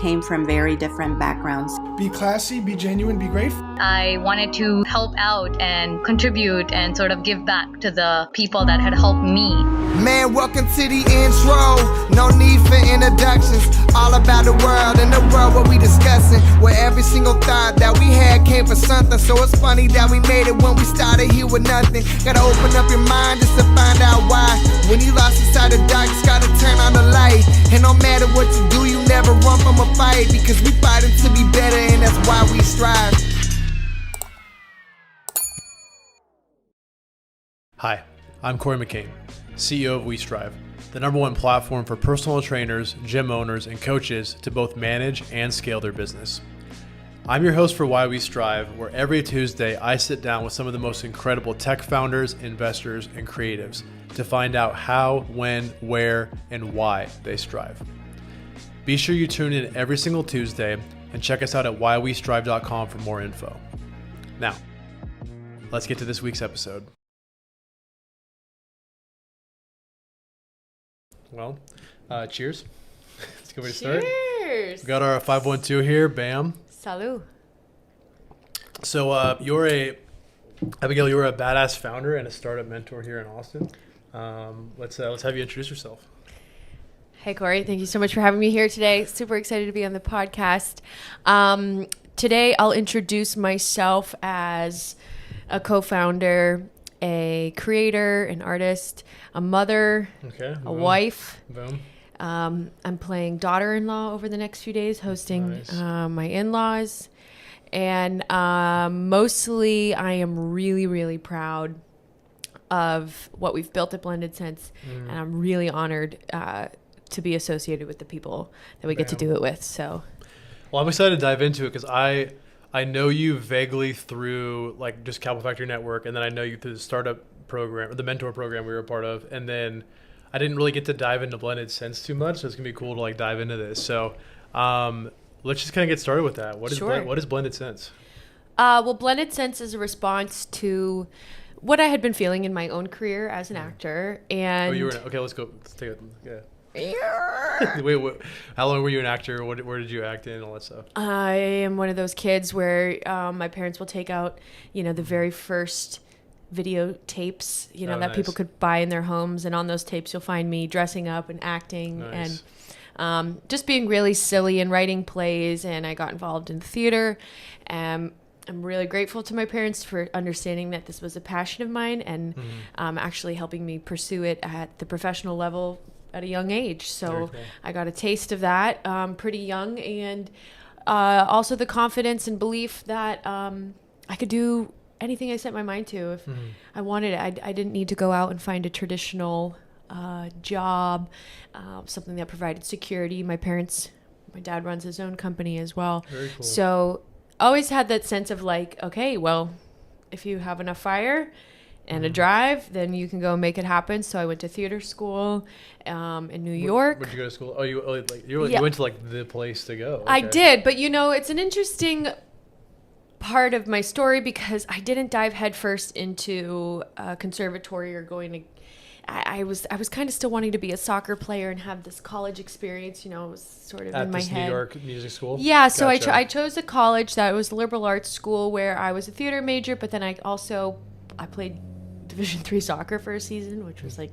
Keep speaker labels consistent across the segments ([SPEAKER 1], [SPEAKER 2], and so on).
[SPEAKER 1] came from very different backgrounds.
[SPEAKER 2] Be classy, be genuine, be grateful.
[SPEAKER 3] I wanted to help out and contribute and sort of give back to the people that had helped me.
[SPEAKER 4] Man, welcome to the intro. No need for introductions. All about the world and the world what we discussing. Where every single thought that we had came from something. So it's funny that we made it when we started here with nothing. Gotta open up your mind just to find out why. When you lost inside the dark, just gotta turn on the light. And no matter what you do, you never run from a fight. Because we fighting to be better and that's why we strive.
[SPEAKER 5] Hi, I'm Corey McCain, CEO of We Strive, the #1 platform for personal trainers, gym owners, and coaches to both manage and scale their business. I'm your host for Why We Strive, where every Tuesday I sit down with some of the most incredible tech founders, investors, and creatives to find out how, when, where, and why they strive. Be sure you tune in every single Tuesday and check us out at whywestrive.com for more info. Now, let's get to this week's episode. Well, cheers. Let's go to start.
[SPEAKER 6] Cheers.
[SPEAKER 5] We got our 512 here. Bam.
[SPEAKER 6] Salut.
[SPEAKER 5] So Abigail, you're a badass founder and a startup mentor here in Austin. Let's have you introduce yourself.
[SPEAKER 6] Hey, Corey. Thank you so much for having me here today. Super excited to be on the podcast. Today, I'll introduce myself as a co-founder, a creator, an artist, a mother, a wife.
[SPEAKER 5] Boom.
[SPEAKER 6] I'm playing daughter-in-law over the next few days, hosting
[SPEAKER 5] Nice.
[SPEAKER 6] my in-laws. And mostly I am really, really proud of what we've built at Blended Sense. And I'm really honored to be associated with the people that we get to do it with. So,
[SPEAKER 5] Well, I'm excited to dive into it because I know you vaguely through like just Capital Factory Network, and then I know you through the startup program or the mentor program we were a part of, and then I didn't really get to dive into Blended Sense too much, so it's gonna be cool to like dive into this. So let's just kind of get started with that. What is Blended Sense?
[SPEAKER 6] Well, Blended Sense is a response to what I had been feeling in my own career as an actor, and
[SPEAKER 5] Okay, let's go. Let's take it. Yeah. Wait, how long were you an actor? Where did you act in? All that stuff.
[SPEAKER 6] I am one of those kids where my parents will take out, the very first videotapes, that
[SPEAKER 5] nice.
[SPEAKER 6] people could buy in their homes, and on those tapes you'll find me dressing up and acting
[SPEAKER 5] Nice.
[SPEAKER 6] and just being really silly and writing plays. And I got involved in theater. I'm really grateful to my parents for understanding that this was a passion of mine and actually helping me pursue it at the professional level at a young age. So
[SPEAKER 5] Cool.
[SPEAKER 6] I got a taste of that pretty young, and also the confidence and belief that I could do anything I set my mind to if I wanted it. I didn't need to go out and find a traditional job, something that provided security. My dad runs his own company as well.
[SPEAKER 5] Very cool.
[SPEAKER 6] So always had that sense of like, okay, well, if you have enough fire and a drive, then you can go make it happen. So I went to theater school in New York.
[SPEAKER 5] Where'd you go to school? Oh, you went to like the place to go. Okay.
[SPEAKER 6] I did, but it's an interesting part of my story because I didn't dive headfirst into a conservatory or going to. I was kind of still wanting to be a soccer player and have this college experience, sort of
[SPEAKER 5] At
[SPEAKER 6] in my
[SPEAKER 5] this
[SPEAKER 6] head.
[SPEAKER 5] New York music school?
[SPEAKER 6] Yeah, so
[SPEAKER 5] Gotcha.
[SPEAKER 6] I chose a college that was a liberal arts school where I was a theater major, but then I played Division III soccer for a season, which was like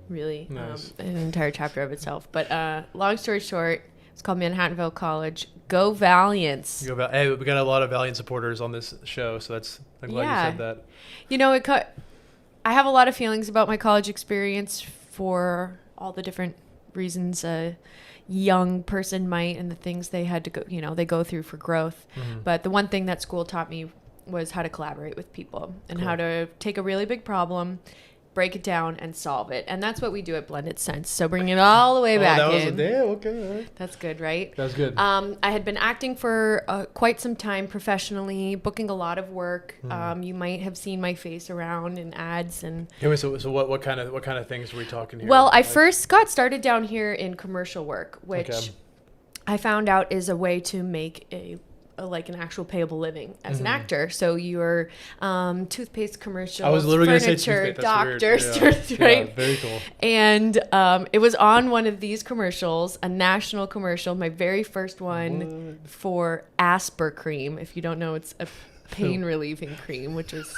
[SPEAKER 6] really
[SPEAKER 5] Nice.
[SPEAKER 6] an entire chapter of itself. But long story short, it's called Manhattanville College. Go Valiants!
[SPEAKER 5] Hey, we got a lot of Valiant supporters on this show, so I'm glad you said that.
[SPEAKER 6] I have a lot of feelings about my college experience for all the different reasons a young person might and the things they had to go, they go through for growth. But the one thing that school taught me was how to collaborate with people and how to take a really big problem, break it down, and solve it. And that's what we do at Blended Sense. So bring it all the way back in.
[SPEAKER 5] Okay.
[SPEAKER 6] That's good, right?
[SPEAKER 5] That was good.
[SPEAKER 6] I had been acting for quite some time professionally, booking a lot of work. You might have seen my face around in ads and.
[SPEAKER 5] Anyway, so what kind of things are we talking here?
[SPEAKER 6] Well, I first got started down here in commercial work, which I found out is a way to make a like an actual payable living as an actor. So your Toothpaste Commercial,
[SPEAKER 5] I was literally going to say
[SPEAKER 6] furniture,
[SPEAKER 5] Toothpaste.
[SPEAKER 6] doctors,
[SPEAKER 5] Yeah.
[SPEAKER 6] right?
[SPEAKER 5] Yeah, very cool.
[SPEAKER 6] And it was on one of these commercials, a national commercial, my very first one for Asper cream. If you don't know, it's a pain relieving cream, which is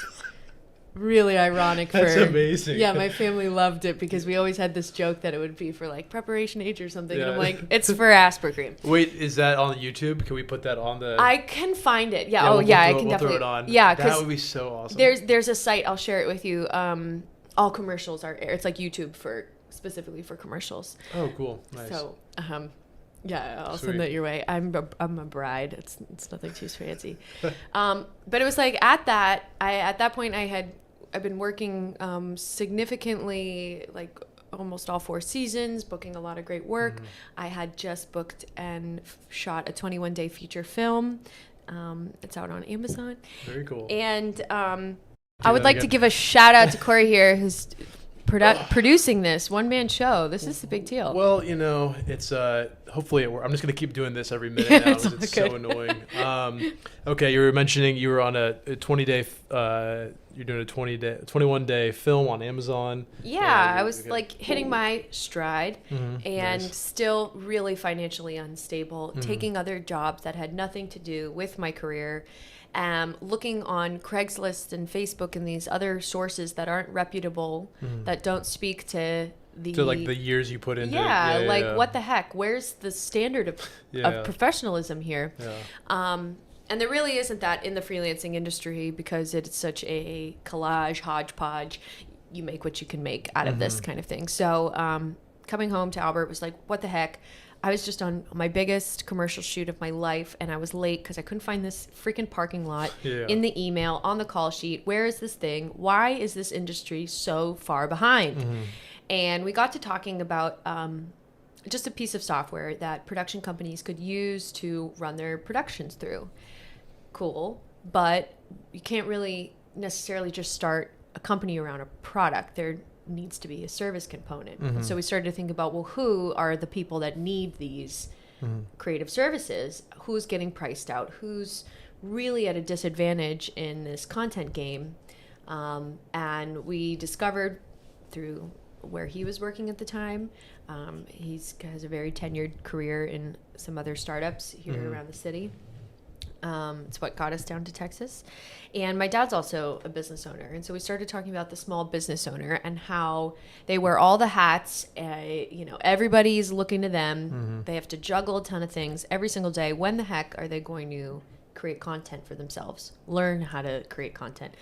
[SPEAKER 6] really ironic.
[SPEAKER 5] That's amazing.
[SPEAKER 6] Yeah, my family loved it because we always had this joke that it would be for like preparation age or something.
[SPEAKER 5] Yeah.
[SPEAKER 6] And I'm like, it's for Asper cream.
[SPEAKER 5] Wait, is that on YouTube? Can we put that on the...
[SPEAKER 6] I can find it. Yeah.
[SPEAKER 5] we'll
[SPEAKER 6] I can
[SPEAKER 5] we'll
[SPEAKER 6] definitely
[SPEAKER 5] throw it on.
[SPEAKER 6] Yeah,
[SPEAKER 5] that would be so awesome.
[SPEAKER 6] there's a site, I'll share it with you. All commercials are aired. It's like YouTube specifically for commercials.
[SPEAKER 5] Oh, cool. Nice.
[SPEAKER 6] So, yeah, I'll
[SPEAKER 5] Sweet.
[SPEAKER 6] send that your way. I'm a bride. It's nothing too fancy. But it was like at that point I've been working significantly, like almost all 4 seasons, booking a lot of great work. I had just booked and shot a 21-day feature film. It's out on Amazon.
[SPEAKER 5] Very cool.
[SPEAKER 6] And I would like to give a shout out to Corey here, who's producing this one-man show. This is a big deal.
[SPEAKER 5] Well, it's hopefully it works. I'm just going to keep doing this every minute now because it's so annoying. Okay, you were mentioning you were on a 20-day, you're doing a 21-day film on Amazon.
[SPEAKER 6] Yeah, I was like hitting my stride and
[SPEAKER 5] Nice.
[SPEAKER 6] still really financially unstable, taking other jobs that had nothing to do with my career. Looking on Craigslist and Facebook and these other sources that aren't reputable, that don't speak to the
[SPEAKER 5] years you put into
[SPEAKER 6] what the heck? Where's the standard of professionalism here?
[SPEAKER 5] Yeah.
[SPEAKER 6] And there really isn't that in the freelancing industry because it's such a collage, hodgepodge. You make what you can make out of this kind of thing. So coming home to Albert was like, what the heck? I was just on my biggest commercial shoot of my life, and I was late because I couldn't find this freaking parking lot in the email, on the call sheet. Where is this thing? Why is this industry so far behind? And we got to talking about just a piece of software that production companies could use to run their productions through. Cool, but you can't really necessarily just start a company around a product. There needs to be a service component. And so we started to think about, well, who are the people that need these creative services? Who's getting priced out? Who's really at a disadvantage in this content game? And we discovered through where he was working at the time, he has a very tenured career in some other startups here around the city. It's what got us down to Texas. And my dad's also a business owner. And so we started talking about the small business owner and how they wear all the hats. Everybody's looking to them. They have to juggle a ton of things every single day. When the heck are they going to create content for themselves? Learn how to create content.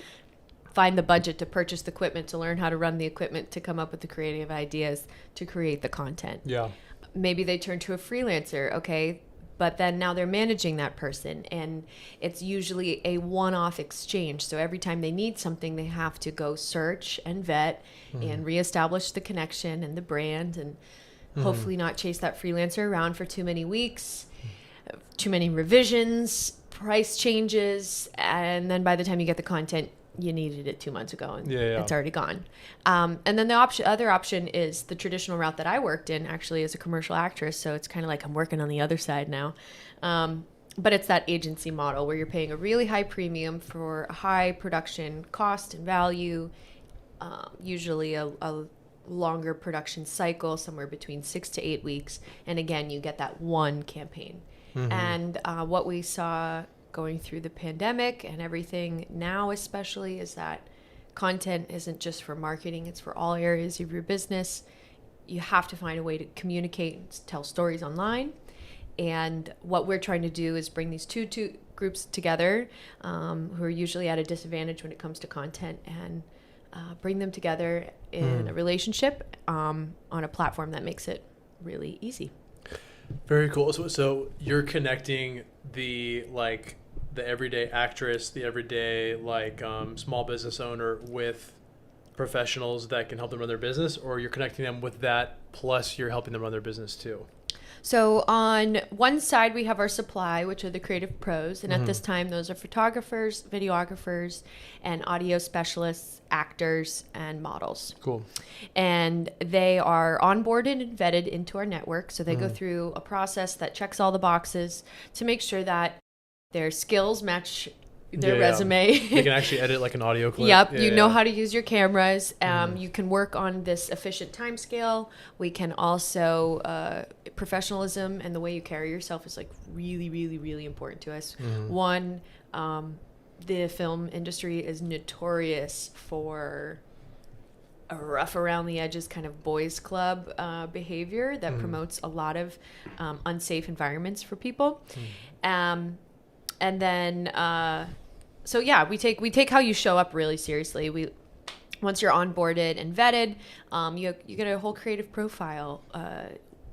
[SPEAKER 6] Find the budget to purchase the equipment, to learn how to run the equipment, to come up with the creative ideas to create the content.
[SPEAKER 5] Yeah.
[SPEAKER 6] Maybe they turn to a freelancer. Okay. But then now they're managing that person, and it's usually a one-off exchange. So every time they need something, they have to go search and vet and reestablish the connection and the brand, and hopefully not chase that freelancer around for too many weeks, too many revisions, price changes, and then by the time you get the content, you needed it 2 months ago and it's already gone. And then the other option is the traditional route that I worked in, actually, as a commercial actress. So it's kind of like I'm working on the other side now. But it's that agency model where you're paying a really high premium for a high production cost and value, usually a longer production cycle, somewhere between 6 to 8 weeks. And again, you get that one campaign. And what we saw going through the pandemic and everything now especially is that content isn't just for marketing, it's for all areas of your business. You have to find a way to communicate and tell stories online. And what we're trying to do is bring these two groups together who are usually at a disadvantage when it comes to content, and bring them together in a relationship on a platform that makes it really easy.
[SPEAKER 5] Very cool. So you're connecting the everyday actress, the everyday small business owner with professionals that can help them run their business, or you're connecting them with that plus you're helping them run their business too?
[SPEAKER 6] So on one side, we have our supply, which are the creative pros. And at this time, those are photographers, videographers, and audio specialists, actors, and models.
[SPEAKER 5] Cool.
[SPEAKER 6] And they are onboarded and vetted into our network. So they go through a process that checks all the boxes to make sure that their skills match their
[SPEAKER 5] Yeah.
[SPEAKER 6] resume.
[SPEAKER 5] You can actually edit like an audio clip.
[SPEAKER 6] Yep,
[SPEAKER 5] Yeah,
[SPEAKER 6] you know
[SPEAKER 5] yeah.
[SPEAKER 6] how to use your cameras. You can work on this efficient time scale. We can also professionalism and the way you carry yourself is like really, really, really important to us. One, the film industry is notorious for a rough around the edges kind of boys club behavior that promotes a lot of unsafe environments for people. And then, so yeah, we take how you show up really seriously. Once you're onboarded and vetted, you get a whole creative profile,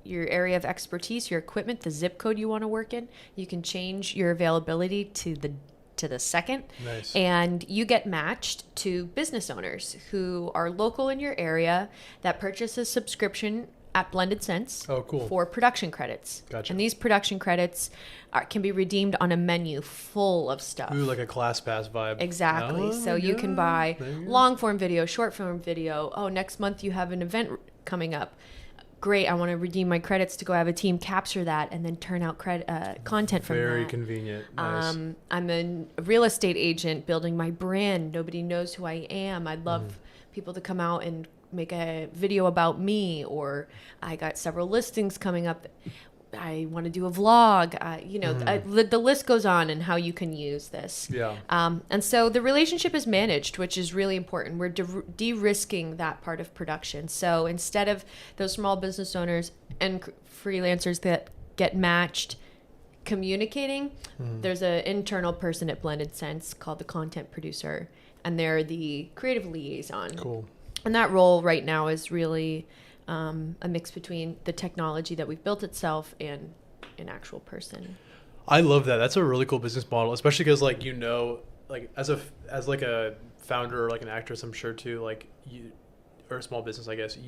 [SPEAKER 6] your area of expertise, your equipment, the zip code you want to work in. You can change your availability to the second.
[SPEAKER 5] Nice.
[SPEAKER 6] And you get matched to business owners who are local in your area that purchase a subscription at Blended Cents for production credits.
[SPEAKER 5] Gotcha.
[SPEAKER 6] And these production credits can be redeemed on a menu full of stuff.
[SPEAKER 5] Ooh, like a class pass vibe.
[SPEAKER 6] Exactly.
[SPEAKER 5] Oh,
[SPEAKER 6] So you can buy
[SPEAKER 5] there you go.
[SPEAKER 6] long form video, short form video. Oh, next month you have an event coming up. Great. I want to redeem my credits to go have a team capture that and then turn out content from
[SPEAKER 5] Very
[SPEAKER 6] that.
[SPEAKER 5] convenient. Nice.
[SPEAKER 6] I'm a real estate agent building my brand. Nobody knows who I am. I'd love people to come out and make a video about me, or I got several listings coming up. I want to do a vlog. The list goes on and how you can use this.
[SPEAKER 5] Yeah.
[SPEAKER 6] And so the relationship is managed, which is really important. We're de-risking that part of production. So instead of those small business owners and freelancers that get matched communicating, there's an internal person at Blended Cents called the content producer, and they're the creative liaison.
[SPEAKER 5] Cool.
[SPEAKER 6] And that role right now is really a mix between the technology that we've built itself and an actual person.
[SPEAKER 5] I love that. That's a really cool business model, especially because like as a founder or like an actress, I'm sure too, like you or a small business, I guess,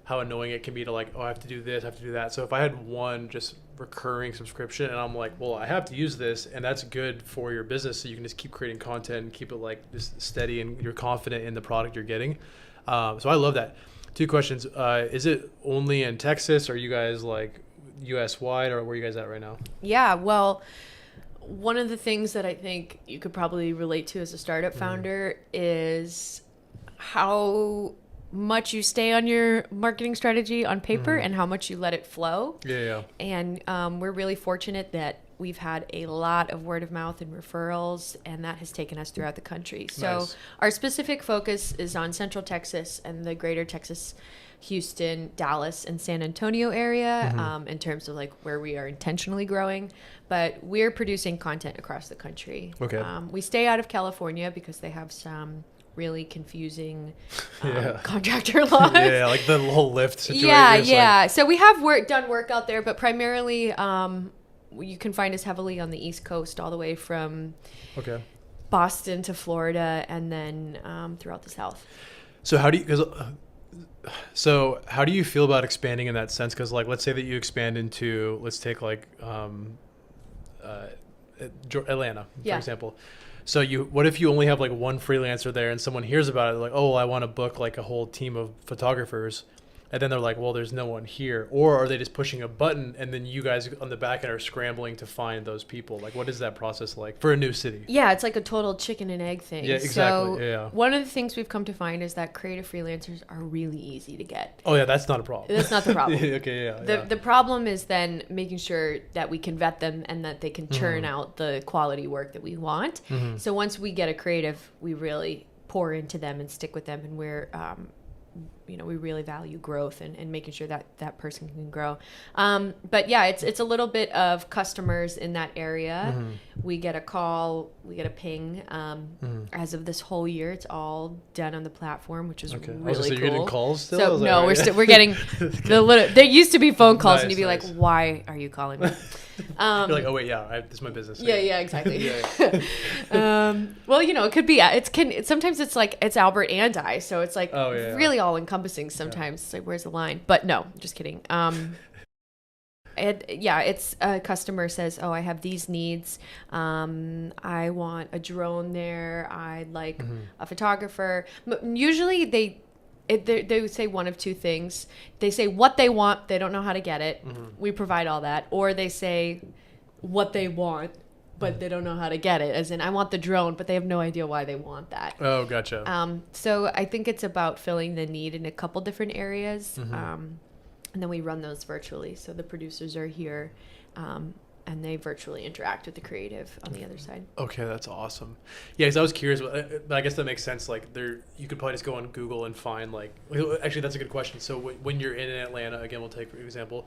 [SPEAKER 5] how annoying it can be to like, oh, I have to do this, I have to do that. So if I had one just recurring subscription and I'm like, well, I have to use this, and that's good for your business, so you can just keep creating content and keep it like just steady and you're confident in the product you're getting. So I love that. 2 questions. Is it only in Texas? Or are you guys like US wide, or where are you guys at right now?
[SPEAKER 6] Yeah, well, one of the things that I think you could probably relate to as a startup founder is how much you stay on your marketing strategy on paper and how much you let it flow.
[SPEAKER 5] Yeah.
[SPEAKER 6] And we're really fortunate that we've had a lot of word of mouth and referrals, and that has taken us throughout the country. So
[SPEAKER 5] Nice.
[SPEAKER 6] our specific focus is on Central Texas and the greater Texas, Houston, Dallas, and San Antonio area in terms of like where we are intentionally growing. But we're producing content across the country.
[SPEAKER 5] Okay.
[SPEAKER 6] We stay out of California because they have some really confusing contractor laws.
[SPEAKER 5] Yeah, like the whole Lyft situation.
[SPEAKER 6] Yeah. So we have done work out there, but primarily you can find us heavily on the East Coast, all the way from Boston to Florida, and then throughout the South.
[SPEAKER 5] So how do you feel about expanding in that sense? Because like, let's say that you expand into, let's take like Atlanta, for example. So what if you only have like one freelancer there and someone hears about it, like, oh, I want to book like a whole team of photographers. And then they're like, well, there's no one here. Or are they just pushing a button and then you guys on the back end are scrambling to find those people? Like, what is that process like for a new city?
[SPEAKER 6] Yeah, it's like a total chicken and egg thing.
[SPEAKER 5] Yeah, exactly.
[SPEAKER 6] So one of the things we've come to find is that creative freelancers are really easy to get.
[SPEAKER 5] Oh, yeah, that's not a problem.
[SPEAKER 6] That's not the problem.
[SPEAKER 5] The
[SPEAKER 6] problem is then making sure that we can vet them and that they can churn out the quality work that we want. So once we get a creative, we really pour into them and stick with them, and we're we really value growth and making sure that that person can grow. But yeah, it's a little bit of customers in that area. We get a call, we get a ping. As of this whole year, it's all done on the platform, which is really cool.
[SPEAKER 5] You're getting calls still?
[SPEAKER 6] So no, we're getting there used to be phone calls and you'd be
[SPEAKER 5] Nice.
[SPEAKER 6] like, why are you calling me?
[SPEAKER 5] You're like, oh wait, this is my business.
[SPEAKER 6] Yeah, exactly. Well, it could be. Sometimes it's like it's Albert and I, so it's like really all encompassing. Sometimes it's like, where's the line? But no, just kidding. It's a customer says, oh, I have these needs. I want a drone there. I'd like a photographer. Usually they would say one of two things. They say what they want. They don't know how to get it. We provide all that. Or they say, what they want, but they don't know how to get it. As in, I want the drone, but they have no idea why they want that.
[SPEAKER 5] Oh, gotcha.
[SPEAKER 6] So I think it's about filling the need in a couple different areas. And then we run those virtually. So the producers are here, and they virtually interact with the creative on the other side.
[SPEAKER 5] Okay, that's awesome. Yeah, because I was curious, but I guess that makes sense. Like, you could probably just go on Google and find, like, actually, that's a good question. So when you're in Atlanta, again, we'll take for example,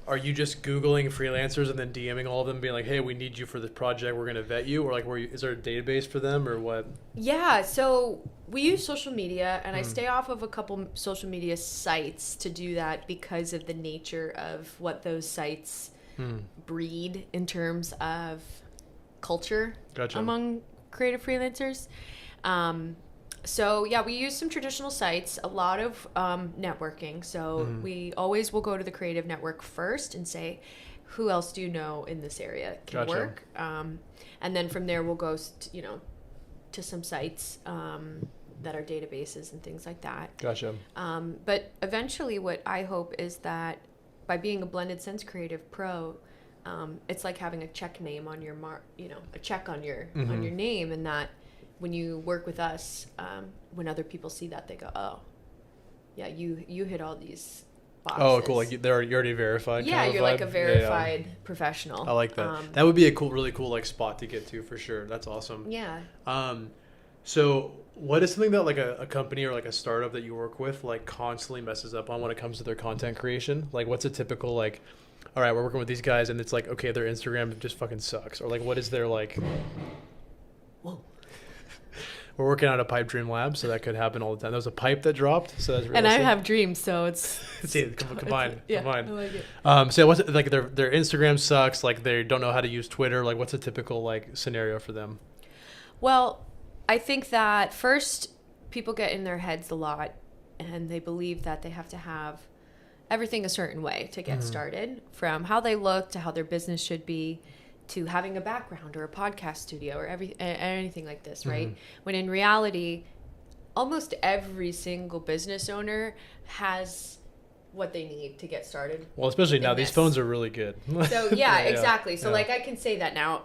[SPEAKER 5] are you just Googling freelancers and then DMing all of them, being like, hey, we need you for this project, we're going to vet you? Or, like, is there a database for them, or what?
[SPEAKER 6] Yeah, so we use social media, and I stay off of a couple social media sites to do that because of the nature of what those sites breed in terms of culture among creative freelancers. So yeah, we use some traditional sites, a lot of networking. So we always will go to the creative network first and say, who else do you know in this area can work? And then from there we'll go, to some sites that are databases and things like that.
[SPEAKER 5] Gotcha.
[SPEAKER 6] But eventually what I hope is that by being a blended sense creative pro, it's like having a check name on your a check on your name, and that when you work with us, when other people see that, they go, oh, yeah, you hit all these boxes.
[SPEAKER 5] Oh, cool. Like you're already verified.
[SPEAKER 6] Yeah, you're like a verified professional.
[SPEAKER 5] I like that. That would be a really cool like spot to get to for sure. That's awesome.
[SPEAKER 6] Yeah.
[SPEAKER 5] So what is something that like a company or like a startup that you work with like constantly messes up on when it comes to their content creation? Like what's a typical like, all right, we're working with these guys and it's like, okay, their Instagram just fucking sucks. Or like, what is their like, whoa. We're working on a pipe dream lab, so that could happen all the time. There was a pipe that dropped, so that's realistic.
[SPEAKER 6] And I have dreams, so it's
[SPEAKER 5] see combined.
[SPEAKER 6] Yeah,
[SPEAKER 5] combined.
[SPEAKER 6] I like it.
[SPEAKER 5] So what's it, like their Instagram sucks, like they don't know how to use Twitter. Like what's a typical like scenario for them?
[SPEAKER 6] Well, I think that first people get in their heads a lot and they believe that they have to have everything a certain way to get started, from how they look to how their business should be, to having a background or a podcast studio or anything like this, right? When in reality, almost every single business owner has what they need to get started.
[SPEAKER 5] Well, especially now, these phones are really good.
[SPEAKER 6] So yeah, exactly. So like I can say that now.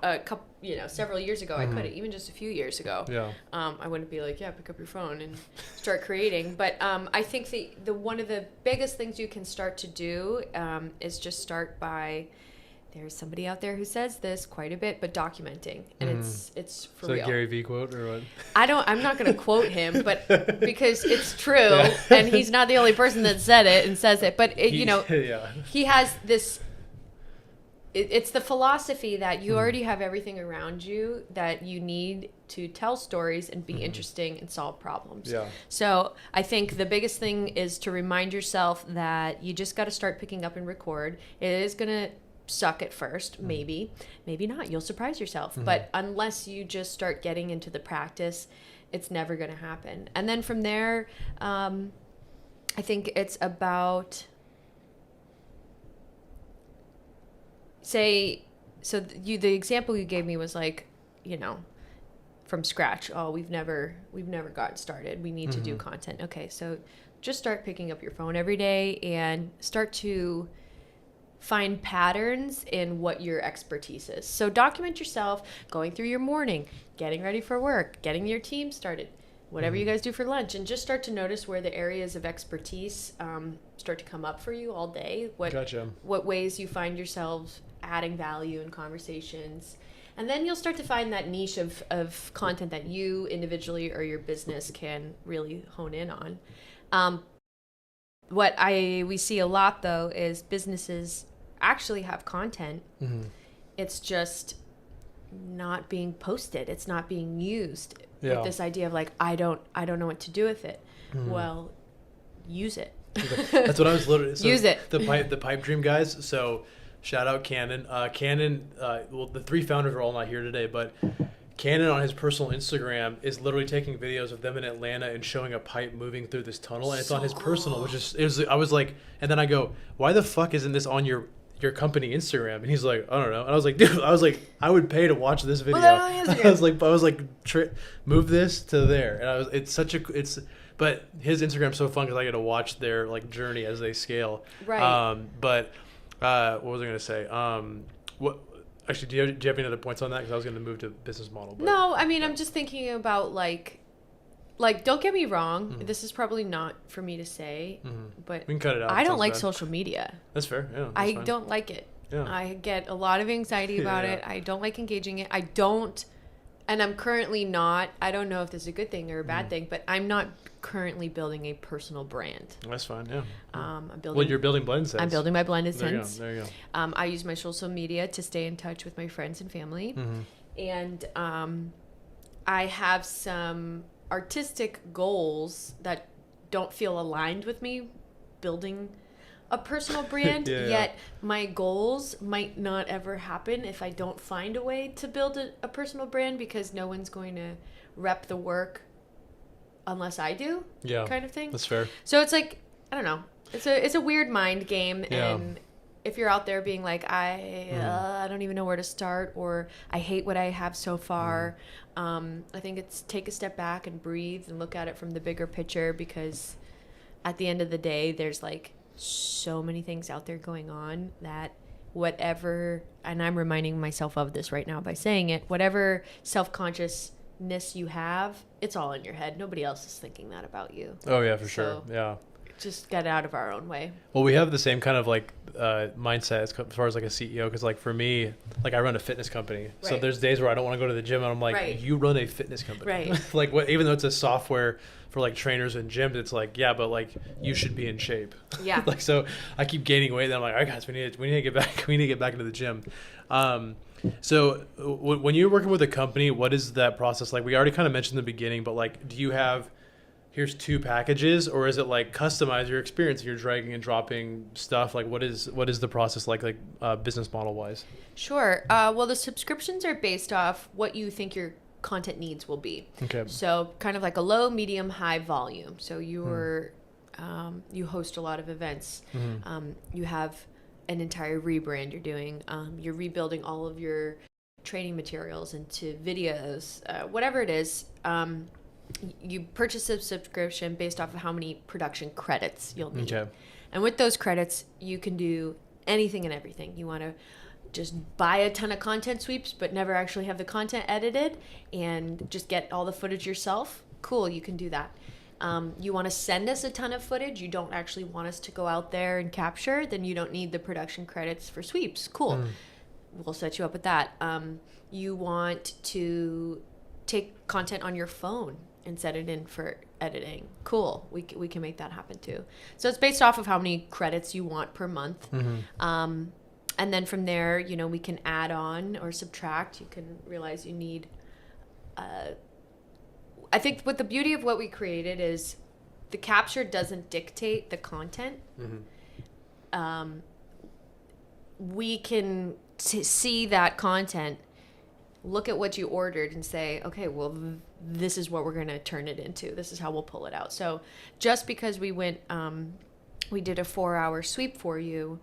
[SPEAKER 6] Several years ago, I couldn't, even just a few years ago. Yeah. I wouldn't be like, yeah, pick up your phone and start creating. But I think the one of the biggest things you can start to do is just start by. There's somebody out there who says this quite a bit, but documenting, and it's for real.
[SPEAKER 5] So Gary Vee quote or what?
[SPEAKER 6] I'm not going to quote him, but because it's true, and he's not the only person that said it and says it. But he has this. It's the philosophy that you already have everything around you that you need to tell stories and be interesting and solve problems. Yeah. So I think the biggest thing is to remind yourself that you just got to start picking up and record. It is going to suck at first, maybe not, you'll surprise yourself, but unless you just start getting into the practice, it's never going to happen. And then from there, I think it's about the example you gave me was like, from scratch. Oh, we've never gotten started, we need to do content. Okay, so just start picking up your phone every day and start to find patterns in what your expertise is. So document yourself going through your morning, getting ready for work, getting your team started, whatever you guys do for lunch, and just start to notice where the areas of expertise start to come up for you all day. What ways you find yourselves adding value in conversations. And then you'll start to find that niche of content that you individually or your business can really hone in on. What we see a lot, though, is businesses actually have content. It's just not being posted. It's not being used with this idea of like, I don't know what to do with it. Well, use it.
[SPEAKER 5] That's what I was literally...
[SPEAKER 6] Use it.
[SPEAKER 5] The pipe dream guys. So shout out Cannon. Well, the three founders are all not here today, but... Cannon on his personal Instagram is literally taking videos of them in Atlanta and showing a pipe moving through this tunnel, and it's on his personal, I was like, and then I go, why the fuck isn't this on your company Instagram? And he's like, I don't know. And I was like, dude, I would pay to watch this video. I was like, move this to there, and but his Instagram's so fun because I get to watch their like journey as they scale.
[SPEAKER 6] Right.
[SPEAKER 5] What was I gonna say? Actually, do you have any other points on that? Because I was going to move to business model. But,
[SPEAKER 6] no, I mean, I'm just thinking about like, don't get me wrong. This is probably not for me to say, but
[SPEAKER 5] we can cut it out.
[SPEAKER 6] I don't like
[SPEAKER 5] bad.
[SPEAKER 6] social media.
[SPEAKER 5] That's fair. Yeah,
[SPEAKER 6] I
[SPEAKER 5] fine.
[SPEAKER 6] don't like it.
[SPEAKER 5] Yeah.
[SPEAKER 6] I get a lot of anxiety about it. I don't like engaging it. And I'm currently not, I don't know if this is a good thing or a bad thing, but I'm not currently building a personal brand.
[SPEAKER 5] That's fine, yeah.
[SPEAKER 6] I'm building.
[SPEAKER 5] Well, you're building Blended Sense.
[SPEAKER 6] I'm building my Blended
[SPEAKER 5] There you go.
[SPEAKER 6] Sense.
[SPEAKER 5] There you go.
[SPEAKER 6] I use my social media to stay in touch with my friends and family. And I have some artistic goals that don't feel aligned with me building a personal brand, yet my goals might not ever happen if I don't find a way to build a personal brand, because no one's going to rep the work unless I do, kind of thing.
[SPEAKER 5] That's fair.
[SPEAKER 6] So it's like, I don't know, it's a weird mind game, and if you're out there being like, I don't even know where to start, or I hate what I have so far, I think it's take a step back and breathe and look at it from the bigger picture, because at the end of the day, there's like so many things out there going on that whatever, and I'm reminding myself of this right now by saying it, whatever self-consciousness you have, it's all in your head. Nobody else is thinking that about you.
[SPEAKER 5] Oh, yeah, for sure. Yeah.
[SPEAKER 6] Just get out of our own way.
[SPEAKER 5] Well, we have the same kind of like mindset as far as like a CEO, because like for me, like I run a fitness company, so there's days where I don't want to go to the gym, and I'm like, you run a fitness company,
[SPEAKER 6] right?
[SPEAKER 5] Like what? Even though it's a software for like trainers and gyms, it's like, yeah, but like you should be in shape.
[SPEAKER 6] Yeah.
[SPEAKER 5] Like, so I keep gaining weight, and I'm like, all right, guys, we need to get back. We need to get back into the gym. So when you're working with a company, what is that process like? We already kind of mentioned in the beginning, but like, do you have, here's 2 packages, or is it like customize your experience? You're dragging and dropping stuff. Like what is the process like business model wise?
[SPEAKER 6] Sure. Well, the subscriptions are based off what you think your content needs will be.
[SPEAKER 5] Okay.
[SPEAKER 6] So kind of like a low, medium, high volume. So you're, you host a lot of events. You have an entire rebrand you're doing. You're rebuilding all of your training materials into videos, whatever it is. You purchase a subscription based off of how many production credits you'll need. Okay. And with those credits, you can do anything and everything. You want to just buy a ton of content sweeps, but never actually have the content edited and just get all the footage yourself. Cool, you can do that. You want to send us a ton of footage. You don't actually want us to go out there and capture. Then you don't need the production credits for sweeps. Cool. We'll set you up with that. You want to take content on your phone and set it in for editing. Cool. We can make that happen too. So it's based off of how many credits you want per month. And then from there, we can add on or subtract. You can realize you need, I think what the beauty of what we created is the capture doesn't dictate the content. We can see that content, look at what you ordered and say, okay, well, this is what we're going to turn it into. This is how we'll pull it out. So just because we went, we did a 4-hour sweep for you,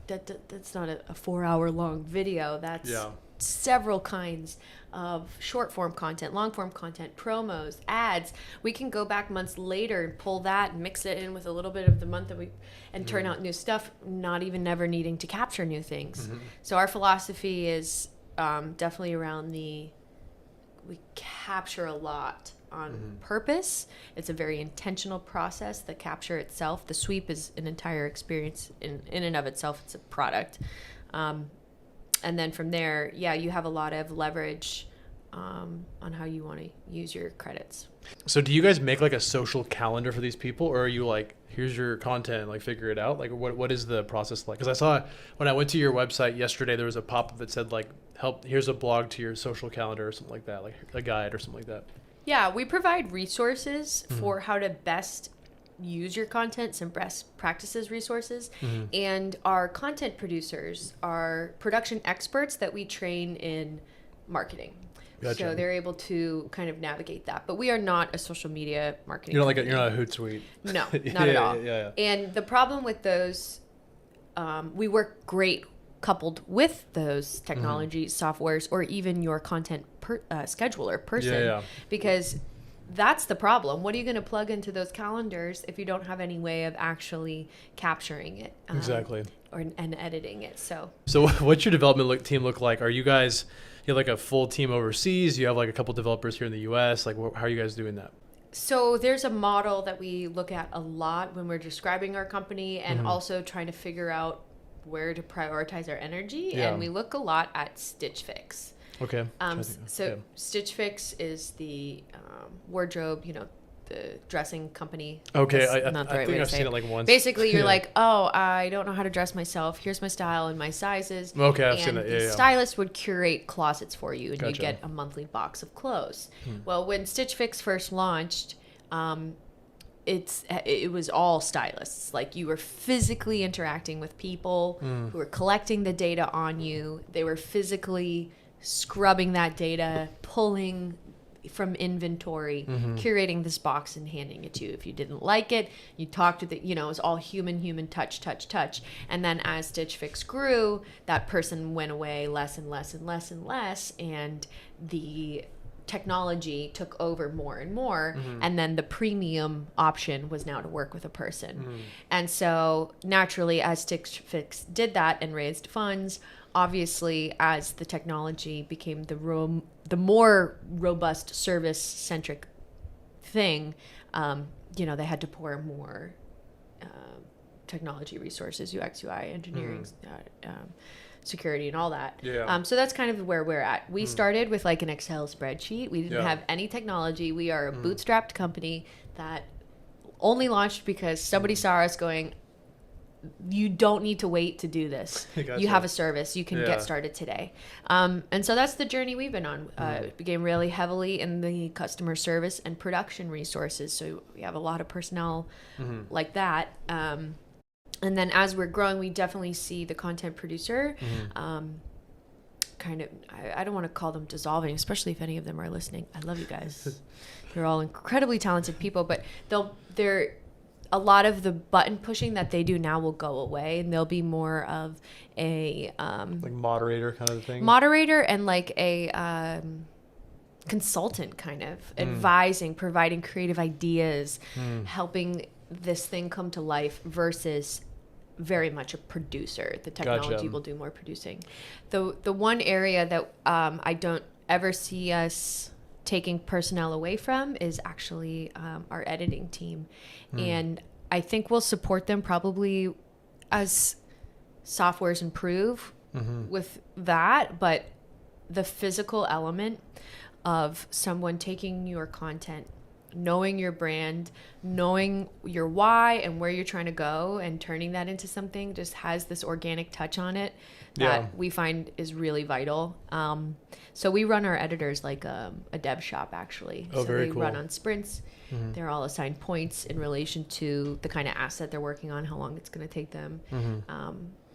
[SPEAKER 6] that's not a 4-hour long video. That's several kinds of short form content, long form content, promos, ads. We can go back months later and pull that and mix it in with a little bit of the month that and turn out new stuff, not even never needing to capture new things. So our philosophy is definitely around we capture a lot on purpose. It's a very intentional process. The capture itself, the sweep is an entire experience in and of itself. It's a product. And then from there, you have a lot of leverage on how you want to use your credits.
[SPEAKER 5] So do you guys make like a social calendar for these people, or are you like, here's your content, like figure it out? Like what is the process like? Because I saw when I went to your website yesterday, there was a pop-up that said like, here's a blog to your social calendar or something like that, like a guide or something like that.
[SPEAKER 6] Yeah, we provide resources for how to best use your content, some best practices resources. And our content producers are production experts that we train in marketing. Gotcha. So they're able to kind of navigate that. But we are not a social media marketing company.
[SPEAKER 5] You're not a Hootsuite.
[SPEAKER 6] No, not at all. And the problem with those, we work great coupled with those technology softwares, or even your content scheduler person, because that's the problem. What are you going to plug into those calendars if you don't have any way of actually capturing it?
[SPEAKER 5] Exactly.
[SPEAKER 6] And editing it. So
[SPEAKER 5] what's your development team look like? Are you guys, you have like a full team overseas? You have like a couple developers here in the US? Like how are you guys doing that?
[SPEAKER 6] So there's a model that we look at a lot when we're describing our company and also trying to figure out where to prioritize our energy.
[SPEAKER 5] Yeah.
[SPEAKER 6] And we look a lot at Stitch Fix.
[SPEAKER 5] Okay.
[SPEAKER 6] Stitch Fix is the wardrobe, the dressing company.
[SPEAKER 5] Okay,
[SPEAKER 6] That's
[SPEAKER 5] I
[SPEAKER 6] not the right
[SPEAKER 5] think
[SPEAKER 6] way to
[SPEAKER 5] I've
[SPEAKER 6] say
[SPEAKER 5] seen
[SPEAKER 6] it.
[SPEAKER 5] it like once.
[SPEAKER 6] Basically, you're
[SPEAKER 5] Yeah.
[SPEAKER 6] like, oh, I don't know how to dress myself. Here's my style and my sizes.
[SPEAKER 5] Okay, I've seen
[SPEAKER 6] And
[SPEAKER 5] it.
[SPEAKER 6] the
[SPEAKER 5] Yeah.
[SPEAKER 6] stylist would curate closets for you, and you
[SPEAKER 5] Gotcha.
[SPEAKER 6] get a monthly box of clothes. Well, when Stitch Fix first launched, it was all stylists. Like, you were physically interacting with people who were collecting the data on you. They were physically scrubbing that data, pulling from inventory, curating this box and handing it to you. If you didn't like it, you talked to it was all human touch. And then as Stitch Fix grew, that person went away less and less, and the technology took over more and more, and then the premium option was now to work with a person. And so naturally, as Stitch Fix did that and raised funds, obviously as the technology became the more robust service-centric thing, they had to pour more technology resources, UX, UI, engineering, security, and all that.
[SPEAKER 5] Yeah.
[SPEAKER 6] So that's kind of where we're at. We started with like an Excel spreadsheet. We didn't have any technology. We are a bootstrapped company that only launched because somebody saw us going, you don't need to wait to do this.
[SPEAKER 5] Gotcha.
[SPEAKER 6] You have a service. You can
[SPEAKER 5] Yeah.
[SPEAKER 6] get started today. And so that's the journey we've been on. It began really heavily in the customer service and production resources. So we have a lot of personnel like that. And then as we're growing, we definitely see the content producer kind of, I don't want to call them dissolving, especially if any of them are listening. I love you guys. You're all incredibly talented people, but they're a lot of the button pushing that they do now will go away, and there'll be more of a
[SPEAKER 5] like moderator kind of thing.
[SPEAKER 6] moderator and like a consultant kind of advising, providing creative ideas, helping this thing come to life versus very much a producer. The technology
[SPEAKER 5] Gotcha.
[SPEAKER 6] will do more producing. The one area that I don't ever see us taking personnel away from is actually our editing team. And I think we'll support them probably as softwares improve with that, but the physical element of someone taking your content, knowing your brand, knowing your why and where you're trying to go, and turning that into something just has this organic touch on it that we find is really vital. So we run our editors like a dev shop, actually.
[SPEAKER 5] Oh,
[SPEAKER 6] so
[SPEAKER 5] very
[SPEAKER 6] they
[SPEAKER 5] cool.
[SPEAKER 6] run on sprints. They're all assigned points in relation to the kind of asset they're working on, how long it's going to take them.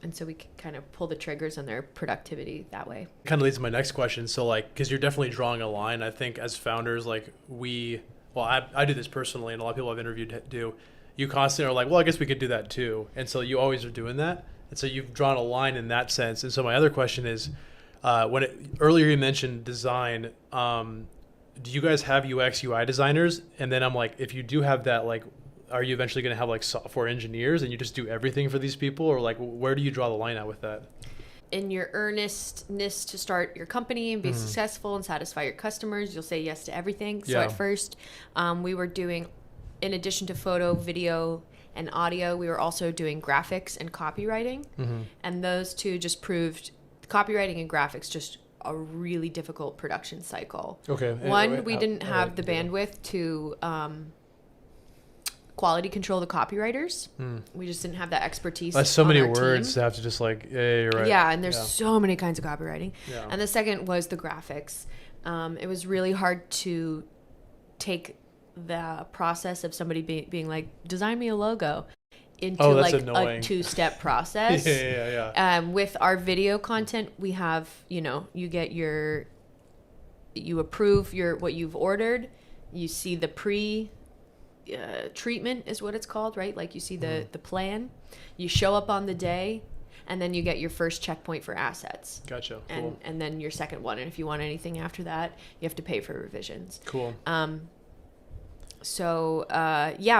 [SPEAKER 6] And so we can kind of pull the triggers on their productivity that way.
[SPEAKER 5] Kind of leads to my next question. So like, because you're definitely drawing a line, I think as founders, like I do this personally, and a lot of people I've interviewed do. You constantly are like, well, I guess we could do that too. And so you always are doing that. And so you've drawn a line in that sense. And so my other question is, earlier you mentioned design, do you guys have UX, UI designers? And then I'm like, if you do have that, like, are you eventually going to have like software engineers and you just do everything for these people? Or like, where do you draw the line out with that?
[SPEAKER 6] In your earnestness to start your company and be successful and satisfy your customers, you'll say yes to everything. So at first, we were doing, in addition to photo, video, and audio, we were also doing graphics and copywriting. And those two just proved copywriting and graphics just a really difficult production cycle.
[SPEAKER 5] Okay.
[SPEAKER 6] One, we didn't have the bandwidth to quality control the copywriters. We just didn't have that expertise.
[SPEAKER 5] That's so
[SPEAKER 6] on
[SPEAKER 5] many
[SPEAKER 6] our
[SPEAKER 5] words
[SPEAKER 6] team.
[SPEAKER 5] to have to just like, yeah, you're right.
[SPEAKER 6] Yeah, and there's so many kinds of copywriting.
[SPEAKER 5] Yeah.
[SPEAKER 6] And the second was the graphics. It was really hard to take the process of somebody being like, design me a logo, into like
[SPEAKER 5] annoying.
[SPEAKER 6] a two-step process.
[SPEAKER 5] Yeah.
[SPEAKER 6] With our video content, we have, you get you approve what you've ordered. You see the treatment is what it's called, right? Like you see the plan, you show up on the day, and then you get your first checkpoint for assets.
[SPEAKER 5] Gotcha. Cool.
[SPEAKER 6] And then your second one. And if you want anything after that, you have to pay for revisions.
[SPEAKER 5] Cool.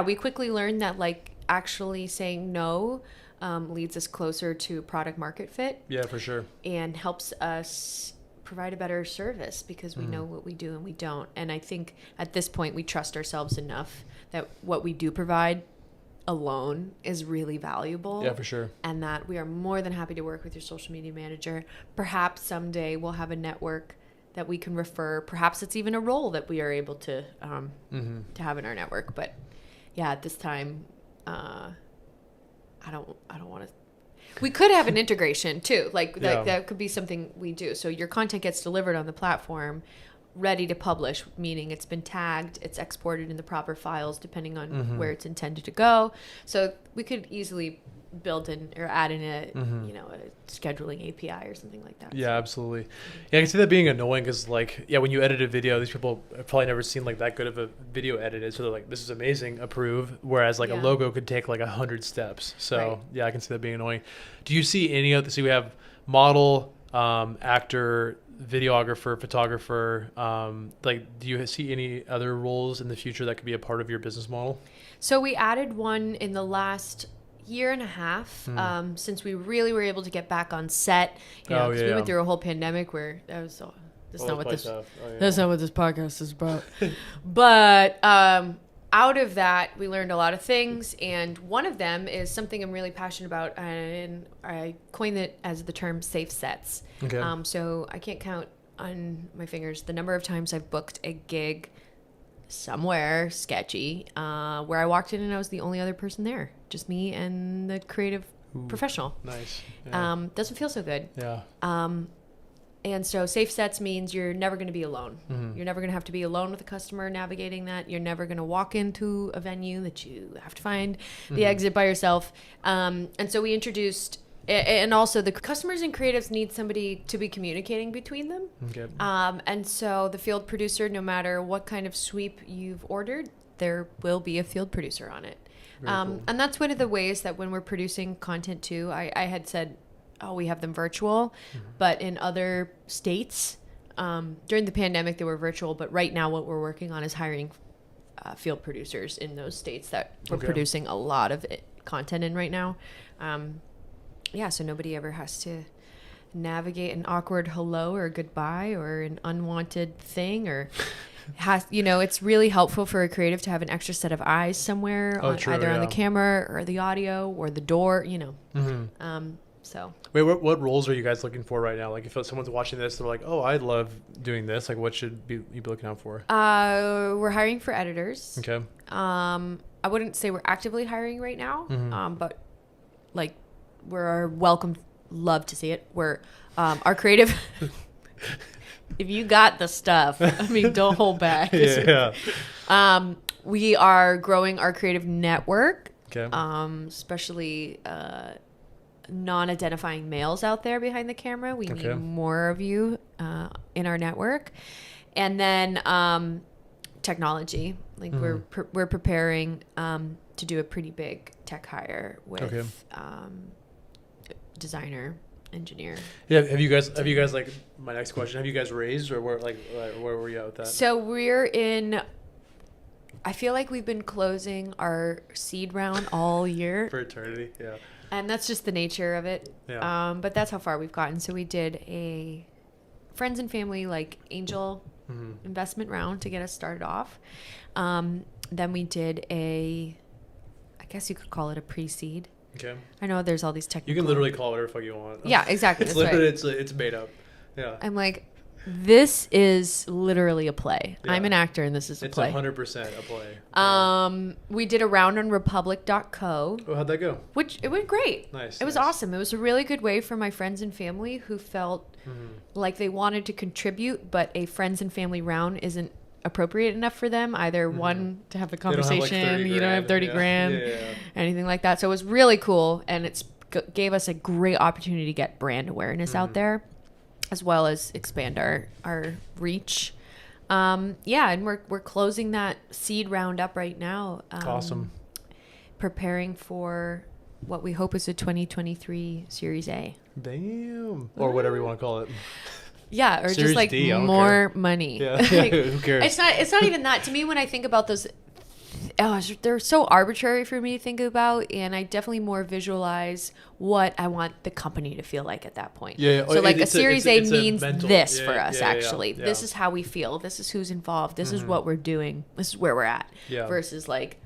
[SPEAKER 6] We quickly learned that like actually saying no leads us closer to product market fit.
[SPEAKER 5] Yeah, for sure.
[SPEAKER 6] And helps us provide a better service because we know what we do and we don't. And I think at this point we trust ourselves enough that what we do provide alone is really valuable.
[SPEAKER 5] Yeah, for sure.
[SPEAKER 6] And that we are more than happy to work with your social media manager. Perhaps someday we'll have a network that we can refer. Perhaps it's even a role that we are able to have in our network. But yeah, at this time, I don't want to. We could have an integration too. That could be something we do. So your content gets delivered on the platform, ready to publish, meaning it's been tagged, it's exported in the proper files depending on where it's intended to go. So we could easily build in or add in a a scheduling API or something like that.
[SPEAKER 5] Yeah, absolutely. Yeah, I can see that being annoying because when you edit a video, these people have probably never seen like that good of a video edited, so they're like, this is amazing, approve, whereas like a logo could take like 100 steps. So yeah, I can see that being annoying. Do you see any other, so we have model, actor, videographer, photographer, do you see any other roles in the future that could be a part of your business model?
[SPEAKER 6] So we added one in the last year and a half, since we really were able to get back on set. We went through a whole pandemic where that's not what this podcast is about. But out of that, we learned a lot of things, and one of them is something I'm really passionate about, and I coined it as the term safe sets.
[SPEAKER 5] Okay.
[SPEAKER 6] So I can't count on my fingers the number of times I've booked a gig somewhere sketchy where I walked in and I was the only other person there, just me and the creative professional.
[SPEAKER 5] Nice. Yeah.
[SPEAKER 6] Doesn't feel so good.
[SPEAKER 5] Yeah.
[SPEAKER 6] And so safe sets means you're never going to be alone. You're never going to have to be alone with a customer navigating that. You're never going to walk into a venue that you have to find the exit by yourself. And so we introduced, and also the customers and creatives need somebody to be communicating between them.
[SPEAKER 5] Okay.
[SPEAKER 6] And so the field producer, no matter what kind of sweep you've ordered, there will be a field producer on it. Cool. And that's one of the ways that when we're producing content too, I had said, we have them virtual, but in other states, during the pandemic, they were virtual, but right now what we're working on is hiring field producers in those states that we're producing a lot of content in right now. So nobody ever has to navigate an awkward hello or goodbye or an unwanted thing, or it's really helpful for a creative to have an extra set of eyes somewhere, on the camera or the audio or the door, So
[SPEAKER 5] wait, what roles are you guys looking for right now? Like if someone's watching this, they're like, oh, I love doing this. Like what should you be looking out for?
[SPEAKER 6] We're hiring for editors.
[SPEAKER 5] Okay.
[SPEAKER 6] I wouldn't say we're actively hiring right now, but like we're love to see it. We're our creative. If you got the stuff, I mean, don't hold back. We are growing our creative network.
[SPEAKER 5] Okay.
[SPEAKER 6] Especially non-identifying males out there behind the camera. We need more of you in our network. And then technology. Like we're preparing to do a pretty big tech hire with designer, engineer.
[SPEAKER 5] Yeah. Have you guys like, my next question, have you guys raised, or where were you at with that?
[SPEAKER 6] So I feel like we've been closing our seed round all year.
[SPEAKER 5] For eternity. Yeah.
[SPEAKER 6] And that's just the nature of it.
[SPEAKER 5] Yeah.
[SPEAKER 6] But that's how far we've gotten. So we did a friends and family angel investment round to get us started off. Then we did I guess you could call it a pre-seed.
[SPEAKER 5] Okay.
[SPEAKER 6] I know there's all these technical.
[SPEAKER 5] You can literally call it whatever the fuck you want.
[SPEAKER 6] Yeah, exactly.
[SPEAKER 5] It's
[SPEAKER 6] that's
[SPEAKER 5] literally,
[SPEAKER 6] right.
[SPEAKER 5] it's made up. Yeah.
[SPEAKER 6] I'm like, this is literally a play. Yeah. I'm an actor and this is a play.
[SPEAKER 5] It's 100% a play.
[SPEAKER 6] We did a round on republic.co.
[SPEAKER 5] Oh, how'd that go?
[SPEAKER 6] It went great.
[SPEAKER 5] Nice.
[SPEAKER 6] It was awesome. It was a really good way for my friends and family who felt like they wanted to contribute, but a friends and family round isn't appropriate enough for them. Either one, to have the conversation, you don't have 30 grand, anything like that. So it was really cool, and it's gave us a great opportunity to get brand awareness out there, as well as expand our reach. And we're closing that seed round up right now.
[SPEAKER 5] Awesome.
[SPEAKER 6] Preparing for what we hope is a 2023 Series A.
[SPEAKER 5] Damn. Or whatever you want to call it.
[SPEAKER 6] Yeah, or
[SPEAKER 5] Series
[SPEAKER 6] just like
[SPEAKER 5] D,
[SPEAKER 6] more money.
[SPEAKER 5] Yeah.
[SPEAKER 6] Like,
[SPEAKER 5] who cares?
[SPEAKER 6] It's not even that. To me, when I think about those they're so arbitrary for me to think about, and I definitely more visualize what I want the company to feel like at that point.
[SPEAKER 5] Yeah.
[SPEAKER 6] So like a Series A means
[SPEAKER 5] mental,
[SPEAKER 6] this for us,
[SPEAKER 5] yeah,
[SPEAKER 6] actually.
[SPEAKER 5] yeah.
[SPEAKER 6] This is how we feel. This is who's involved. This is what we're doing. This is where we're at.
[SPEAKER 5] Yeah.
[SPEAKER 6] Versus like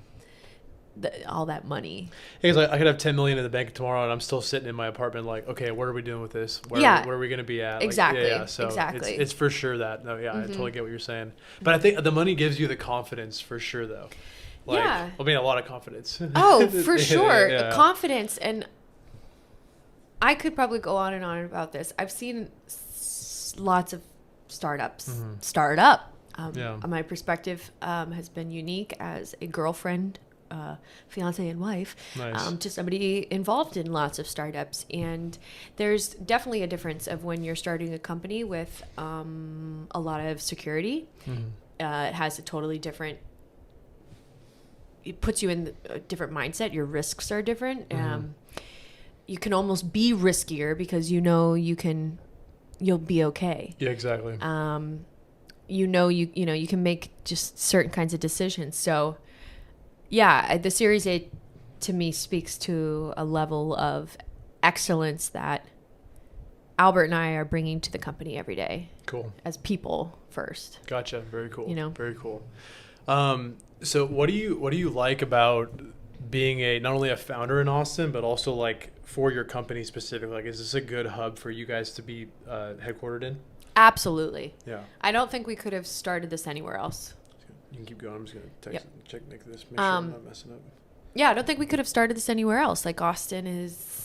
[SPEAKER 6] all that money.
[SPEAKER 5] Because I could have $10 million in the bank tomorrow, and I'm still sitting in my apartment like, okay, what are we doing with this? Where are we going to be at? Like,
[SPEAKER 6] Exactly.
[SPEAKER 5] So
[SPEAKER 6] exactly.
[SPEAKER 5] It's for sure that. No, yeah, I totally get what you're saying. But I think the money gives you the confidence for sure, though. Like,
[SPEAKER 6] yeah.
[SPEAKER 5] I mean, a lot of confidence.
[SPEAKER 6] Oh, for sure.
[SPEAKER 5] Yeah.
[SPEAKER 6] Confidence. And I could probably go on and on about this. I've seen lots of startups start up. My perspective has been unique as a girlfriend, fiance and wife,
[SPEAKER 5] Nice.
[SPEAKER 6] to somebody involved in lots of startups. And there's definitely a difference of when you're starting a company with a lot of security. It has a totally different, it puts you in a different mindset. Your risks are different. You can almost be riskier because you'll be okay.
[SPEAKER 5] Yeah, exactly.
[SPEAKER 6] You can make just certain kinds of decisions. So yeah, the Series A to me speaks to a level of excellence that Albert and I are bringing to the company every day.
[SPEAKER 5] Cool.
[SPEAKER 6] As people first.
[SPEAKER 5] Gotcha. Very cool. Very cool. So what do you like about being not only a founder in Austin, but also like for your company specifically? Like, is this a good hub for you guys to be headquartered in?
[SPEAKER 6] Absolutely.
[SPEAKER 5] Yeah.
[SPEAKER 6] I don't think we could have started this anywhere else.
[SPEAKER 5] You can keep going. I'm just going to check Nick this, make sure I'm not messing up.
[SPEAKER 6] Yeah, I don't think we could have started this anywhere else. Like, Austin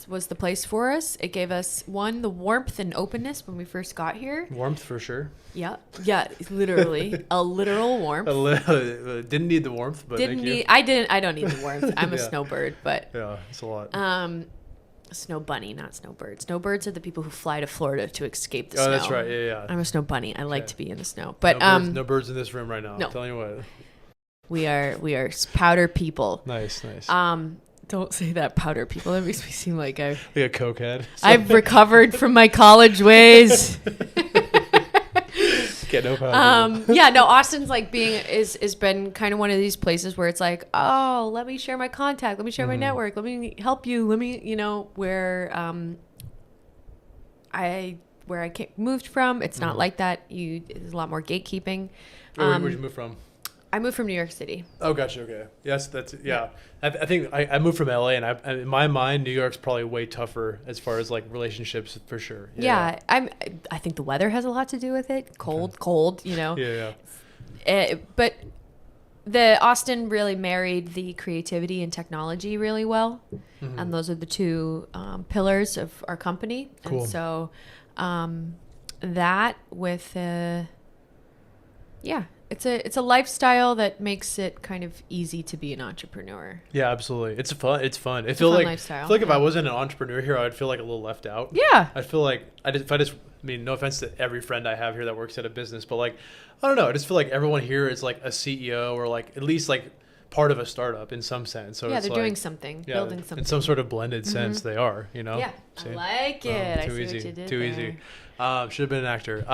[SPEAKER 6] was the place for us. It gave us, the warmth and openness when we first got here.
[SPEAKER 5] Warmth for sure.
[SPEAKER 6] Yeah, literally a literal warmth.
[SPEAKER 5] Didn't need the warmth, but
[SPEAKER 6] I don't need the warmth. I'm a snowbird, but
[SPEAKER 5] yeah, it's a lot.
[SPEAKER 6] Snow bunny, not snowbird. Snowbirds are the people who fly to Florida to escape the snow.
[SPEAKER 5] Oh, that's right. Yeah.
[SPEAKER 6] I'm a snow bunny. I like to be in the snow, but
[SPEAKER 5] no birds in this room right now.
[SPEAKER 6] No.
[SPEAKER 5] I'm telling you what.
[SPEAKER 6] We are powder people.
[SPEAKER 5] Nice.
[SPEAKER 6] Don't say that, powder people. That makes me seem like
[SPEAKER 5] like a cokehead.
[SPEAKER 6] I've recovered from my college ways.
[SPEAKER 5] Get no powder.
[SPEAKER 6] Austin's like has been kind of one of these places where it's like, oh, let me share my contact, let me share my network, let me help you, let me, where I moved from, it's not like that. There's a lot more gatekeeping.
[SPEAKER 5] Where'd you move from?
[SPEAKER 6] I moved from New York City.
[SPEAKER 5] Oh, gotcha. Okay. Yes, that's yeah. I think I moved from LA, and in my mind, New York's probably way tougher as far as like relationships for sure.
[SPEAKER 6] Yeah. I think the weather has a lot to do with it. Cold.
[SPEAKER 5] Yeah.
[SPEAKER 6] But the Austin really married the creativity and technology really well, and those are the two pillars of our company.
[SPEAKER 5] Cool.
[SPEAKER 6] And so that with it's a lifestyle that makes it kind of easy to be an entrepreneur.
[SPEAKER 5] Yeah, absolutely. It's fun.
[SPEAKER 6] It's a fun lifestyle.
[SPEAKER 5] I feel like if I wasn't an entrepreneur here, I'd feel like a little left out.
[SPEAKER 6] Yeah.
[SPEAKER 5] I feel like no offense to every friend I have here that works at a business, but like, I don't know. I just feel like everyone here is like a CEO or like at least like part of a startup in some sense. So
[SPEAKER 6] yeah,
[SPEAKER 5] it's
[SPEAKER 6] they're
[SPEAKER 5] like,
[SPEAKER 6] doing something, building something.
[SPEAKER 5] In some sort of blended sense, they are,
[SPEAKER 6] Yeah,
[SPEAKER 5] See?
[SPEAKER 6] I like it. I
[SPEAKER 5] Too
[SPEAKER 6] see
[SPEAKER 5] easy.
[SPEAKER 6] what you did
[SPEAKER 5] Too
[SPEAKER 6] there.
[SPEAKER 5] easy. Should have been an actor.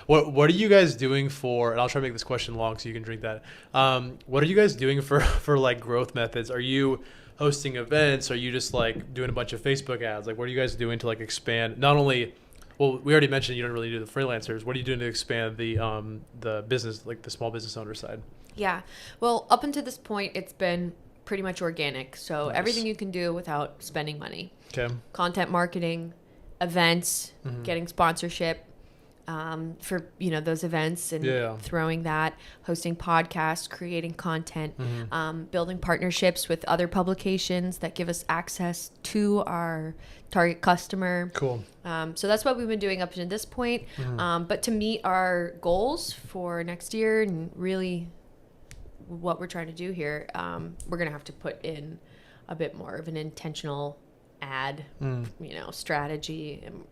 [SPEAKER 5] What are you guys doing for, and I'll try to make this question long so you can drink that. What are you guys doing for like growth methods? Are you hosting events? Are you just like doing a bunch of Facebook ads? Like, what are you guys doing to like expand not only, well, we already mentioned you don't really do the freelancers. What are you doing to expand the business, like the small business owner side?
[SPEAKER 6] Yeah. Well, up until this point, it's been pretty much organic. So
[SPEAKER 5] Nice.
[SPEAKER 6] everything you can do without spending money.
[SPEAKER 5] Okay.
[SPEAKER 6] Content marketing, events, getting sponsorship for those events and throwing that, hosting podcasts, creating content, building partnerships with other publications that give us access to our target customer.
[SPEAKER 5] Cool.
[SPEAKER 6] So that's what we've been doing up to this point. But to meet our goals for next year and really what we're trying to do here, we're going to have to put in a bit more of an intentional ad, strategy, and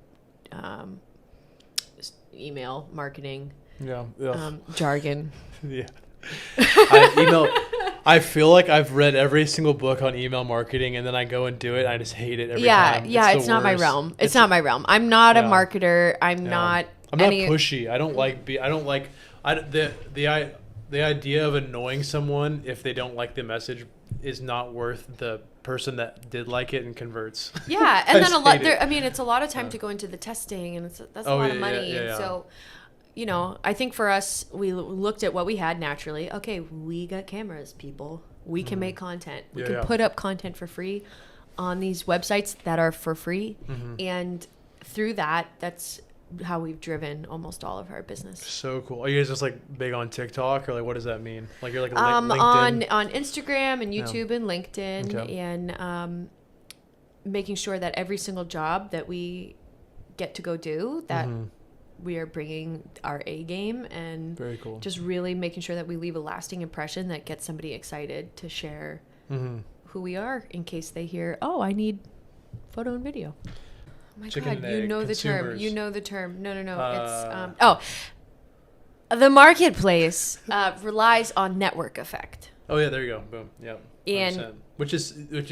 [SPEAKER 6] email marketing, jargon.
[SPEAKER 5] Yeah. I feel like I've read every single book on email marketing, and then I go and do it. And I just hate it every time.
[SPEAKER 6] Yeah, it's not my realm. It's not my realm. I'm not a marketer. I'm not
[SPEAKER 5] pushy. I don't like the idea of annoying someone if they don't like the message is not worth the person that did like it and converts.
[SPEAKER 6] Yeah,
[SPEAKER 5] I
[SPEAKER 6] and then
[SPEAKER 5] just
[SPEAKER 6] a lot.
[SPEAKER 5] hate it.
[SPEAKER 6] I mean, it's a lot of time to go into the testing, and that's a lot of money.
[SPEAKER 5] Yeah.
[SPEAKER 6] And so, you know, I think for us, we looked at what we had naturally. Okay, we got cameras, people. We can make content. We can put up content for free on these websites that are for free, and through that, that's how we've driven almost all of our business.
[SPEAKER 5] So cool. Are you guys just like big on TikTok, or like what does that mean? Like you're like
[SPEAKER 6] LinkedIn?
[SPEAKER 5] LinkedIn?
[SPEAKER 6] On Instagram and YouTube and LinkedIn,
[SPEAKER 5] Okay.
[SPEAKER 6] and making sure that every single job that we get to go do, that we are bringing our A game, and
[SPEAKER 5] Very cool.
[SPEAKER 6] just really making sure that we leave a lasting impression that gets somebody excited to share who we are in case they hear, oh, I need photo and video. Oh my
[SPEAKER 5] Chicken
[SPEAKER 6] God,
[SPEAKER 5] and
[SPEAKER 6] you
[SPEAKER 5] egg
[SPEAKER 6] know the term.
[SPEAKER 5] consumers.
[SPEAKER 6] You know the term. No. It's the marketplace relies on network effect.
[SPEAKER 5] Oh yeah, there you go. Boom. Yep.
[SPEAKER 6] And
[SPEAKER 5] 100%. which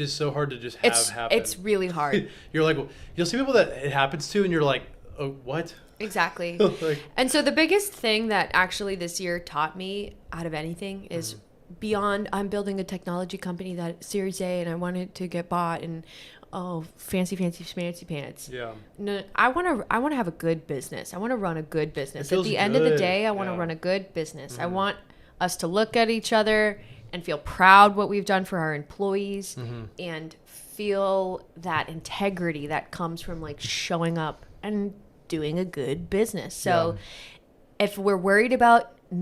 [SPEAKER 5] is so hard to just have happen.
[SPEAKER 6] It's really hard.
[SPEAKER 5] You're like, you'll see people that it happens to, and you're like, oh, what?
[SPEAKER 6] Exactly.
[SPEAKER 5] Like,
[SPEAKER 6] And so the biggest thing that actually this year taught me out of anything is beyond I'm building a technology company that Series A and I want it to get bought and fancy pants.
[SPEAKER 5] yeah.
[SPEAKER 6] No, I want to have a good business. I want to run a good business. At
[SPEAKER 5] feels
[SPEAKER 6] the end of the
[SPEAKER 5] good.
[SPEAKER 6] day, I want to
[SPEAKER 5] Yeah.
[SPEAKER 6] run a good business. I want us to look at each other and feel proud what we've done for our employees and feel that integrity that comes from like showing up and doing a good business. So if we're worried about the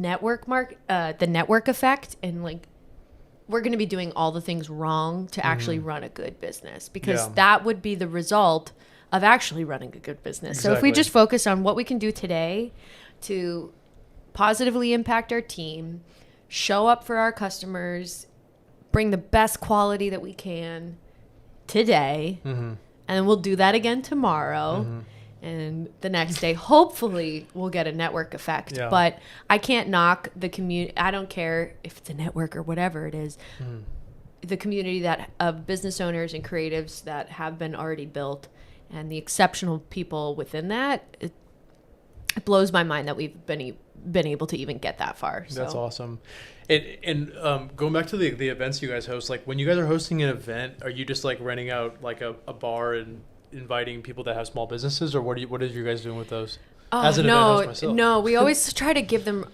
[SPEAKER 6] network effect, and like we're going to be doing all the things wrong to actually run a good business, because that would be the result of actually running a good business. So if we
[SPEAKER 5] Exactly.
[SPEAKER 6] just focus on what we can do today to positively impact our team, show up for our customers, bring the best quality that we can today, and then we'll do that again tomorrow. And the next day, hopefully, we'll get a network effect.
[SPEAKER 5] Yeah.
[SPEAKER 6] But I can't knock the community. I don't care if it's a network or whatever it is. The community that of business owners and creatives that have been already built, and the exceptional people within that, it blows my mind that we've been able to even get that far. So.
[SPEAKER 5] That's awesome. And going back to the events you guys host, like when you guys are hosting an event, are you just like renting out like a bar and inviting people that have small businesses, or what are you guys doing with those? As an event host myself.
[SPEAKER 6] No, we always try to give them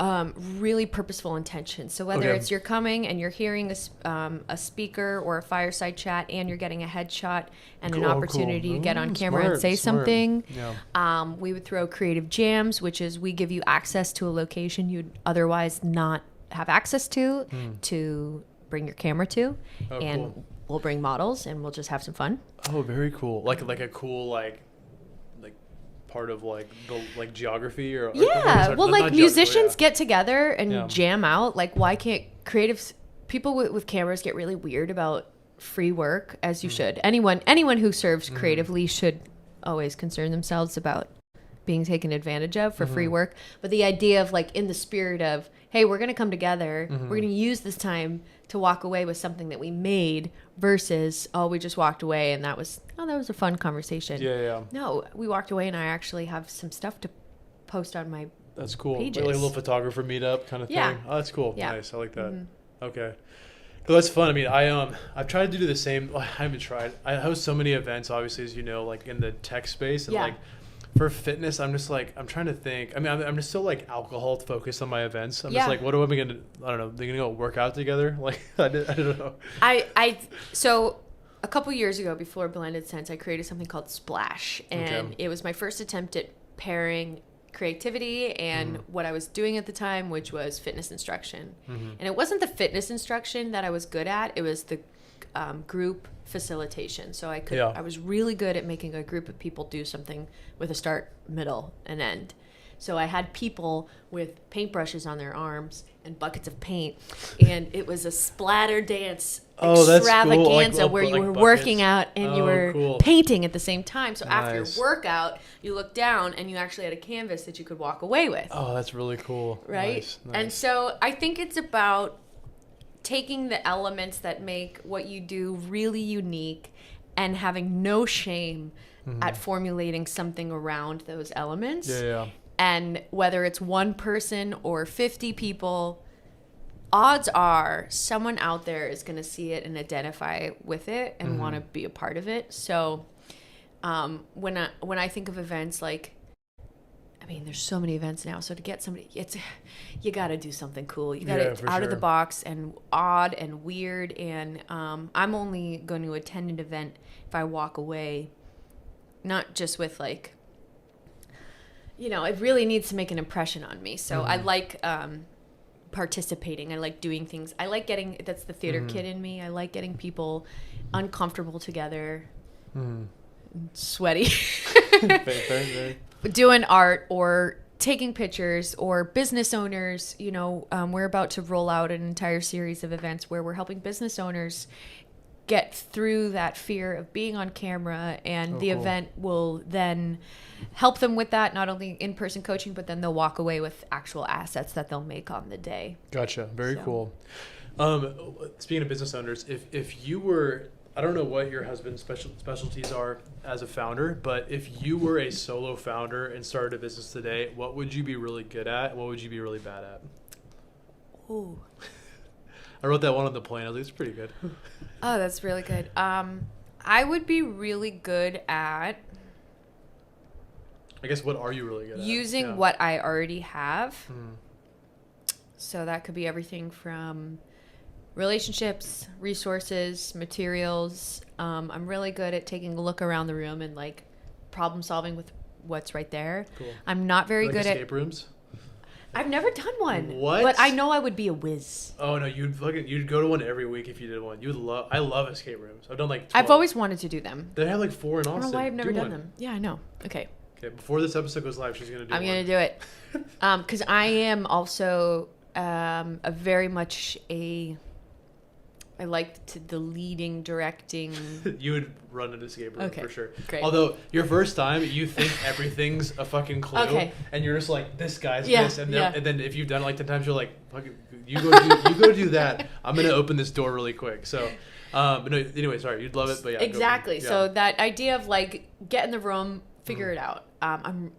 [SPEAKER 6] really purposeful intention. So whether
[SPEAKER 5] Okay.
[SPEAKER 6] it's you're coming and you're hearing a speaker or a fireside chat, and you're getting a headshot and an
[SPEAKER 5] Cool,
[SPEAKER 6] opportunity
[SPEAKER 5] cool.
[SPEAKER 6] to get on
[SPEAKER 5] Mm,
[SPEAKER 6] camera and
[SPEAKER 5] smart,
[SPEAKER 6] say
[SPEAKER 5] smart.
[SPEAKER 6] something.
[SPEAKER 5] Yeah.
[SPEAKER 6] We would throw creative jams, which is we give you access to a location you'd otherwise not have access to bring your camera to,
[SPEAKER 5] Oh,
[SPEAKER 6] and
[SPEAKER 5] cool.
[SPEAKER 6] we'll bring models and we'll just have some fun.
[SPEAKER 5] Oh, very cool. Like a cool like part of like the like geography or
[SPEAKER 6] Yeah, well,
[SPEAKER 5] not
[SPEAKER 6] like
[SPEAKER 5] geography,
[SPEAKER 6] musicians
[SPEAKER 5] yeah.
[SPEAKER 6] get together and
[SPEAKER 5] Yeah.
[SPEAKER 6] jam out. Like, why can't creatives, people with cameras get really weird about free work, as you should. Anyone who serves creatively should always concern themselves about being taken advantage of for free work. But the idea of like in the spirit of, hey, we're going to come together, we're going to use this time to walk away with something that we made versus, oh, we just walked away and that was a fun conversation.
[SPEAKER 5] Yeah.
[SPEAKER 6] No, we walked away and I actually have some stuff to post on my
[SPEAKER 5] That's cool.
[SPEAKER 6] pages.
[SPEAKER 5] Like a little photographer meetup kind of thing.
[SPEAKER 6] Yeah.
[SPEAKER 5] Oh, that's cool.
[SPEAKER 6] Yeah.
[SPEAKER 5] Nice. I like that. Okay. Well, that's fun. I mean, I've tried to do the same. I haven't tried. I host so many events, obviously, as you know, like in the tech space, and
[SPEAKER 6] Yeah.
[SPEAKER 5] like for fitness, I'm just like I'm trying to think. I mean, I'm just so like alcohol focused on my events. I'm
[SPEAKER 6] Yeah.
[SPEAKER 5] just like, what am I gonna? I don't know. They're gonna go work out together? Like I don't know.
[SPEAKER 6] So a couple years ago, before Blended Sense, I created something called Splash, and
[SPEAKER 5] Okay.
[SPEAKER 6] it was my first attempt at pairing creativity and what I was doing at the time, which was fitness instruction. And it wasn't the fitness instruction that I was good at; it was the group facilitation. So I was really good at making a group of people do something with a start, middle, and end. So I had people with paintbrushes on their arms and buckets of paint, and it was a splatter dance
[SPEAKER 5] Oh, that's cool.
[SPEAKER 6] extravaganza
[SPEAKER 5] Like
[SPEAKER 6] where you
[SPEAKER 5] like
[SPEAKER 6] were
[SPEAKER 5] buckets.
[SPEAKER 6] working out and you
[SPEAKER 5] Oh,
[SPEAKER 6] were
[SPEAKER 5] cool.
[SPEAKER 6] painting at the same time. So after your
[SPEAKER 5] Nice.
[SPEAKER 6] workout, you looked down and you actually had a canvas that you could walk away with.
[SPEAKER 5] Oh, that's really cool.
[SPEAKER 6] Right?
[SPEAKER 5] Nice.
[SPEAKER 6] And so I think it's about taking the elements that make what you do really unique and having no shame at formulating something around those elements.
[SPEAKER 5] Yeah.
[SPEAKER 6] And whether it's one person or 50 people, odds are someone out there is going to see it and identify with it and want to be a part of it. So when I think of events, like, I mean, there's so many events now. So to get somebody, you got to do something cool. You got to out of the box and odd and weird. And I'm only going to attend an event if I walk away, not just with like, it really needs to make an impression on me. So I like participating. I like doing things. I like that's the theater kid in me. I like getting people uncomfortable together, sweaty, doing art or taking pictures, or business owners. We're about to roll out an entire series of events where we're helping business owners get through that fear of being on camera, and the event will then help them with that, not only in-person coaching, but then they'll walk away with actual assets that they'll make on the day.
[SPEAKER 5] Gotcha. Very cool. Speaking of business owners, if you were, I don't know what your husband's specialties are as a founder, but if you were a solo founder and started a business today, what would you be really good at? What would you be really bad at?
[SPEAKER 6] Ooh.
[SPEAKER 5] I wrote that one on the plane. I was like, it's pretty good.
[SPEAKER 6] Oh, that's really good. I would be really good at,
[SPEAKER 5] I guess, what are you really good at?
[SPEAKER 6] Using what I already have. So that could be everything from relationships, resources, materials. I'm really good at taking a look around the room and like problem solving with what's right there.
[SPEAKER 5] Cool.
[SPEAKER 6] I'm not very good at
[SPEAKER 5] escape rooms.
[SPEAKER 6] I've never done one.
[SPEAKER 5] What?
[SPEAKER 6] But I know I would be a whiz.
[SPEAKER 5] Oh no, you'd go to one every week if you did one. I love escape rooms. I've done like 12.
[SPEAKER 6] I've always wanted to do them.
[SPEAKER 5] They have like 4 in Austin.
[SPEAKER 6] I don't know why I've never done them. Yeah, I know. Okay,
[SPEAKER 5] before this episode goes live, she's gonna do.
[SPEAKER 6] I'm gonna do it. Because I am also a very much I like the leading, directing.
[SPEAKER 5] You would run an escape room for sure.
[SPEAKER 6] Great.
[SPEAKER 5] Although your first time, you think everything's a fucking clue, and you're just like, this guy's this, and then if you've done it like 10 times, you're like, fucking, you go do that. I'm gonna open this door really quick. So, but no, anyway, sorry, you'd love it, but yeah.
[SPEAKER 6] Exactly. So that idea of like get in the room, figure it out.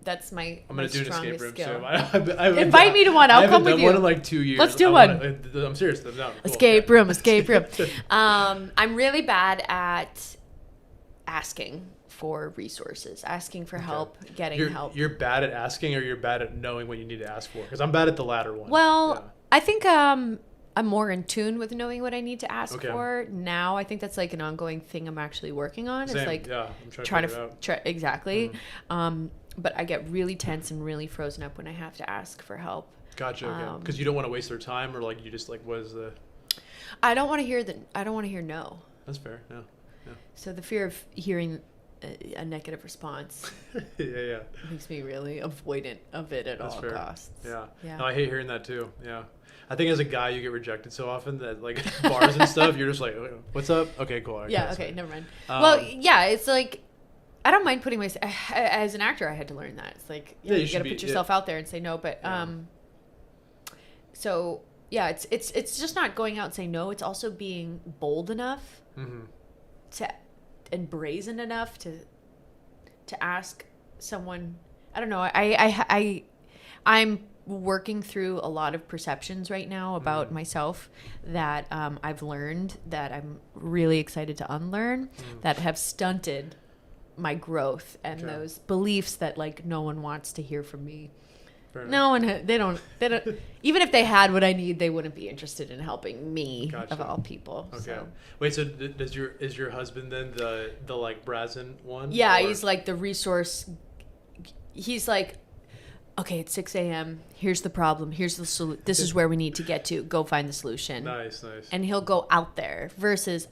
[SPEAKER 6] That's my
[SPEAKER 5] I'm gonna do an escape room
[SPEAKER 6] skill.
[SPEAKER 5] too.
[SPEAKER 6] Invite me to one. I'll come with you.
[SPEAKER 5] I haven't done one in like 2 years.
[SPEAKER 6] Let's do one.
[SPEAKER 5] I'm serious. No, cool.
[SPEAKER 6] Escape room. I'm really bad at asking for resources, asking for help, getting help.
[SPEAKER 5] You're bad at asking, or you're bad at knowing what you need to ask for? Because I'm bad at the latter one.
[SPEAKER 6] Well, I think I'm more in tune with knowing what I need to ask for now. I think that's like an ongoing thing I'm actually working on.
[SPEAKER 5] Same.
[SPEAKER 6] It's like
[SPEAKER 5] I'm trying to
[SPEAKER 6] exactly. But I get really tense and really frozen up when I have to ask for help.
[SPEAKER 5] Gotcha. Okay. Because you don't want to waste their time, or like you just like, what is the?
[SPEAKER 6] I don't want to hear no.
[SPEAKER 5] That's fair. Yeah.
[SPEAKER 6] So the fear of hearing a negative response makes me really avoidant of it at all costs.
[SPEAKER 5] Yeah. No, I hate hearing that too. Yeah. I think as a guy, you get rejected so often that like bars and stuff, you're just like, what's up? Okay, cool.
[SPEAKER 6] Okay, never mind. Well, yeah, it's like, I don't mind putting myself, as an actor, I had to learn that. It's like, you got to put yourself out there and say no. But, so yeah, it's just not going out and saying no. It's also being bold enough and brazen enough to ask someone. I don't know. I'm working through a lot of perceptions right now about myself that I've learned that I'm really excited to unlearn that have stunted my growth and those beliefs that like no one wants to hear from me. No one, they don't, even if they had what I need, they wouldn't be interested in helping me of all people.
[SPEAKER 5] Okay.
[SPEAKER 6] So.
[SPEAKER 5] Wait, so is your husband then the like brazen one?
[SPEAKER 6] Yeah, he's like the resource. He's like, okay, it's 6 a.m. Here's the problem. Here's the solution. This is where we need to get to. Go find the solution.
[SPEAKER 5] Nice.
[SPEAKER 6] And he'll go out there versus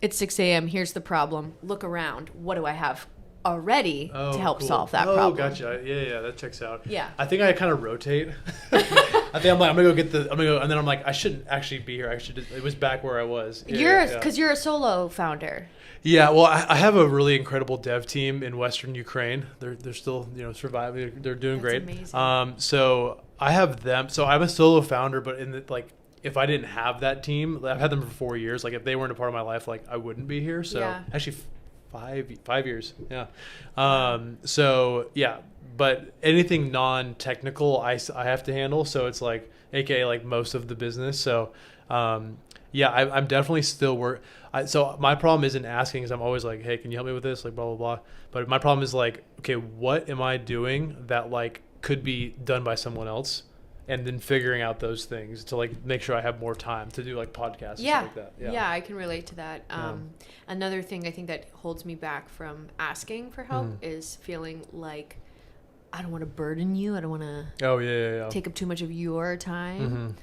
[SPEAKER 6] it's 6 a.m. Here's the problem. Look around. What do I have already to help solve that problem?
[SPEAKER 5] Oh, gotcha. Yeah, that checks out.
[SPEAKER 6] Yeah.
[SPEAKER 5] I think I kind of rotate. I think I'm gonna go get and then I'm like, I shouldn't actually be here. It was back where I was.
[SPEAKER 6] Because you're a solo founder.
[SPEAKER 5] Yeah, well, I have a really incredible dev team in Western Ukraine. They're still surviving. They're doing great.
[SPEAKER 6] Amazing.
[SPEAKER 5] So I have them. So I'm a solo founder, but if I didn't have that team, I've had them for 4 years. Like if they weren't a part of my life, like I wouldn't be here. So actually, 5 years. Yeah. So yeah, but anything non-technical, I have to handle. So it's like, AKA like most of the business. So, yeah, I'm definitely still so my problem isn't asking, because I'm always like, hey, can you help me with this? Like, blah, blah, blah. But my problem is like, okay, what am I doing that like could be done by someone else? And then figuring out those things to like make sure I have more time to do like podcasts and stuff like that.
[SPEAKER 6] Yeah, I can relate to that. Another thing I think that holds me back from asking for help is feeling like I don't want to burden you. I don't want to take up too much of your time.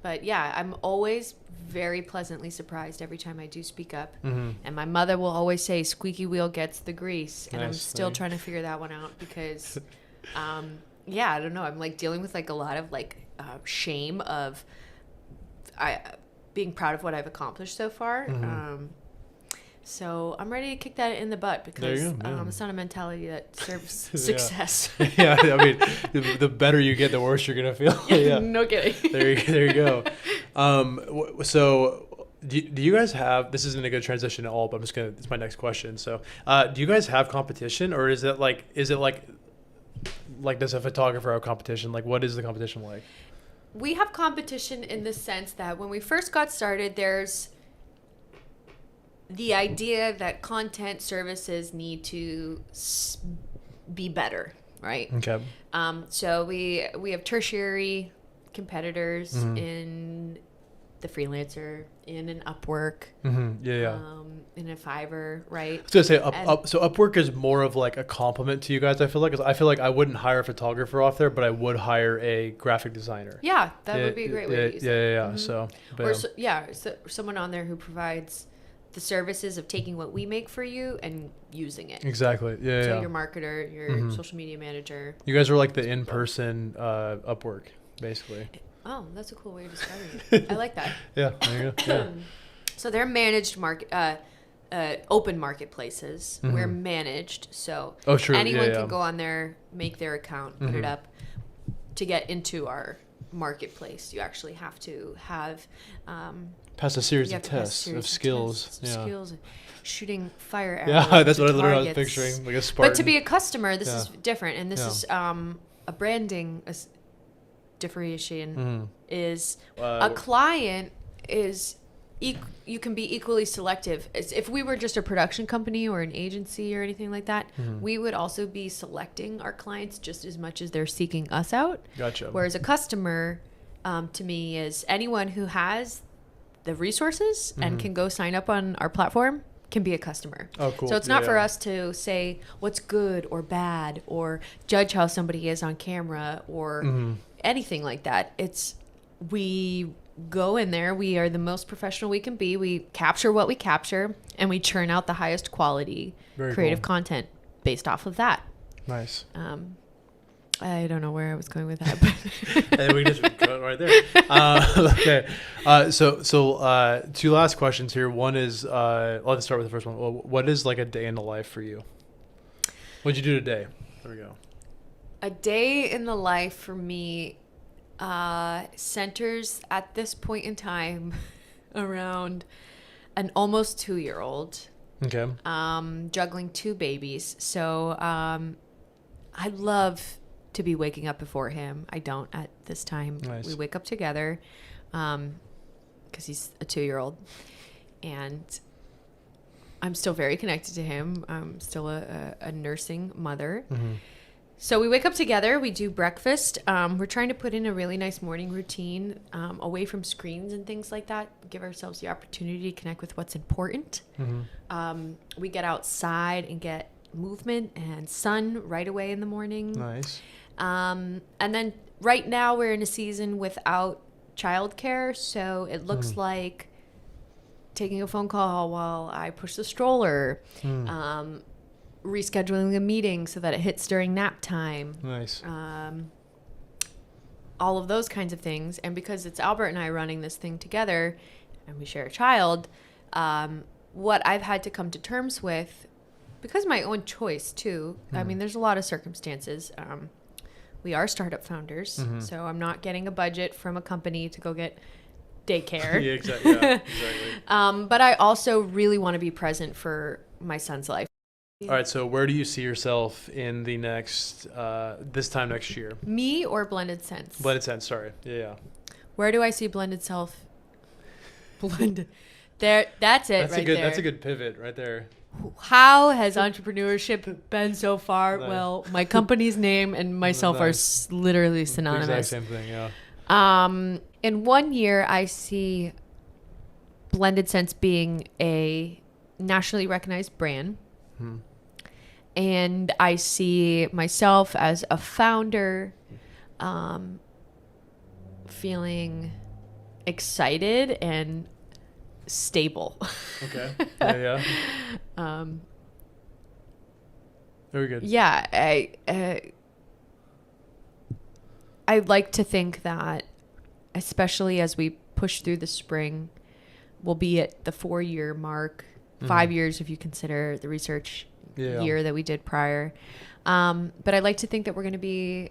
[SPEAKER 6] But yeah, I'm always very pleasantly surprised every time I do speak up. And my mother will always say, squeaky wheel gets the grease. And I'm still trying to figure that one out because, yeah, I don't know. I'm like dealing with like a lot of like shame of being proud of what I've accomplished so far. So I'm ready to kick that in the butt because it's not a mentality that serves success.
[SPEAKER 5] Yeah, I mean, the better you get, the worse you're gonna feel. Yeah,
[SPEAKER 6] no kidding.
[SPEAKER 5] There you go. So do you guys have? This isn't a good transition at all, but it's my next question. So, do you guys have competition, or is it like does a photographer have competition? Like, what is the competition like?
[SPEAKER 6] We have competition in the sense that when we first got started, there's the idea that content services need to be better, right?
[SPEAKER 5] Okay.
[SPEAKER 6] So we have tertiary competitors in the freelancer, in an Upwork, in a Fiverr, right?
[SPEAKER 5] I was gonna say so Upwork is more of like a compliment to you guys. I feel like, 'cause I feel like I wouldn't hire a photographer off there, but I would hire a graphic designer.
[SPEAKER 6] Yeah, that would be a great way to use it.
[SPEAKER 5] Yeah. So,
[SPEAKER 6] someone on there who provides the services of taking what we make for you and using it.
[SPEAKER 5] Exactly.
[SPEAKER 6] So your marketer, your social media manager.
[SPEAKER 5] You guys are like the in-person Upwork, basically.
[SPEAKER 6] Oh, that's a cool way of describing it. I like that.
[SPEAKER 5] Yeah, there you go. Yeah.
[SPEAKER 6] So they're managed open marketplaces. We're managed, so anyone can go on there, make their account, put it up. To get into our marketplace, you actually have to have
[SPEAKER 5] pass a series of tests of skills.
[SPEAKER 6] Skills, shooting fire arrows.
[SPEAKER 5] Yeah, that's what I
[SPEAKER 6] targets.
[SPEAKER 5] was picturing, like a Spartan.
[SPEAKER 6] But to be a customer, this is different, and this is a branding differentiation. Is a client is you can be equally selective. If we were just a production company or an agency or anything like that, we would also be selecting our clients just as much as they're seeking us out.
[SPEAKER 5] Gotcha.
[SPEAKER 6] Whereas a customer, to me, is anyone who has the resources and can go sign up on our platform can be a customer.
[SPEAKER 5] Oh, cool.
[SPEAKER 6] So it's not for us to say what's good or bad or judge how somebody is on camera or anything like that. It's we go in there. We are the most professional we can be. We capture what we capture, and we churn out the highest quality creative content based off of that.
[SPEAKER 5] Nice.
[SPEAKER 6] I don't know where I was going with that, but
[SPEAKER 5] And we just go right there. Okay. So two last questions here. One is, let's start with the first one. What is like a day in the life for you? What'd you do today? There we go.
[SPEAKER 6] A day in the life for me centers at this point in time around an almost 2-year-old.
[SPEAKER 5] Okay.
[SPEAKER 6] Juggling 2 babies. So I love to be waking up before him. I don't at this time.
[SPEAKER 5] Nice.
[SPEAKER 6] We wake up together because he's a 2-year-old, and I'm still very connected to him. I'm still a nursing mother. So we wake up together, we do breakfast. We're trying to put in a really nice morning routine away from screens and things like that. Give ourselves the opportunity to connect with what's important. We get outside and get movement and sun right away in the morning.
[SPEAKER 5] Nice.
[SPEAKER 6] And then right now we're in a season without childcare, so it looks like taking a phone call while I push the stroller, rescheduling a meeting so that it hits during nap time.
[SPEAKER 5] Nice.
[SPEAKER 6] All of those kinds of things. And because it's Albert and I running this thing together and we share a child, what I've had to come to terms with, because my own choice too, I mean, there's a lot of circumstances. We are startup founders, so I'm not getting a budget from a company to go get daycare.
[SPEAKER 5] Yeah, exactly.
[SPEAKER 6] But I also really want to be present for my son's life.
[SPEAKER 5] All right. So where do you see yourself in the next, this time next year?
[SPEAKER 6] Me or Blended Sense?
[SPEAKER 5] Blended Sense. Sorry. Yeah.
[SPEAKER 6] Where do I see Blended Self? Blended. There. That's it. Right there.
[SPEAKER 5] That's a good pivot right there.
[SPEAKER 6] How has entrepreneurship been so far?
[SPEAKER 5] Nice.
[SPEAKER 6] Well, my company's name and myself are literally synonymous.
[SPEAKER 5] The exact same thing. Yeah.
[SPEAKER 6] In 1 year, I see Blended Sense being a nationally recognized brand. And I see myself as a founder, feeling excited and stable.
[SPEAKER 5] Okay. Yeah. Very good.
[SPEAKER 6] Yeah. I'd like to think that, especially as we push through the spring, we'll be at the 4-year mark, 5 years if you consider the research year that we did prior. But I'd like to think that we're going to be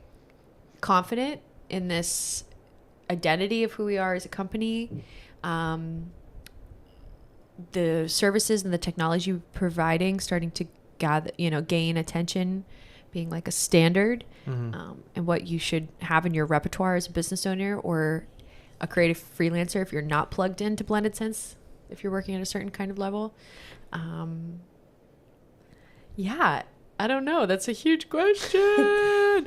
[SPEAKER 6] confident in this identity of who we are as a company. The services and the technology we're providing starting to gain attention, being like a standard, and what you should have in your repertoire as a business owner or a creative freelancer if you're not plugged into Blended Sense, if you're working at a certain kind of level. Yeah, I don't know. That's a huge question.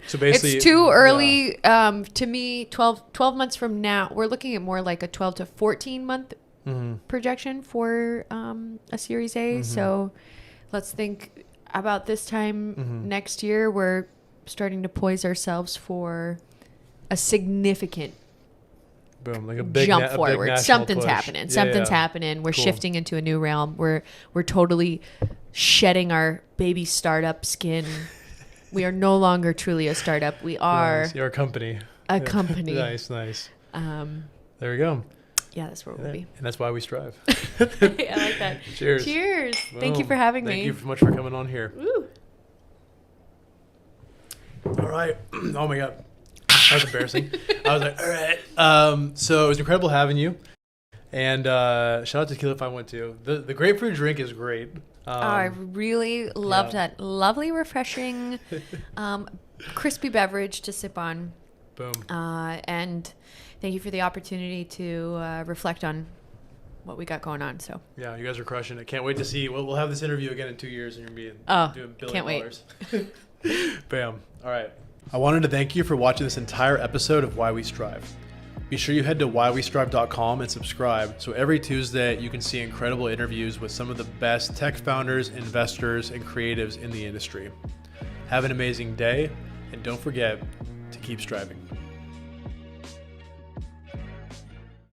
[SPEAKER 5] So basically,
[SPEAKER 6] it's too early to me. 12 months from now, we're looking at more like a 12 to 14 month projection for a Series A. So let's think about this time next year. We're starting to poise ourselves for a significant
[SPEAKER 5] boom, like a big
[SPEAKER 6] jump
[SPEAKER 5] a big
[SPEAKER 6] forward.
[SPEAKER 5] national
[SPEAKER 6] Something's
[SPEAKER 5] push.
[SPEAKER 6] happening. Something's happening. We're shifting into a new realm. We're totally shedding our baby startup skin. We are no longer truly a startup. We are
[SPEAKER 5] You're a company.
[SPEAKER 6] A company.
[SPEAKER 5] Nice. There we go.
[SPEAKER 6] Yeah, that's where we'll be.
[SPEAKER 5] And that's why we strive.
[SPEAKER 6] I like that.
[SPEAKER 5] Cheers.
[SPEAKER 6] Cheers.
[SPEAKER 5] Boom.
[SPEAKER 6] Thank you for having me.
[SPEAKER 5] Thank you so much for coming on here.
[SPEAKER 6] Woo.
[SPEAKER 5] All right. Oh my God. That was embarrassing. I was like, all right. So it was incredible having you. And shout out to Tequila if I went to. The grapefruit drink is great.
[SPEAKER 6] I really loved that lovely, refreshing, crispy beverage to sip on.
[SPEAKER 5] Boom.
[SPEAKER 6] And thank you for the opportunity to reflect on what we got going on. So
[SPEAKER 5] yeah, you guys are crushing it. Can't wait to see. We'll have this interview again in 2 years, and you're doing $1 billion.
[SPEAKER 6] Can't wait.
[SPEAKER 5] Bam. All right. I wanted to thank you for watching this entire episode of Why We Strive. Be sure you head to whywestrive.com and subscribe so every Tuesday you can see incredible interviews with some of the best tech founders, investors, and creatives in the industry. Have an amazing day, and don't forget to keep striving.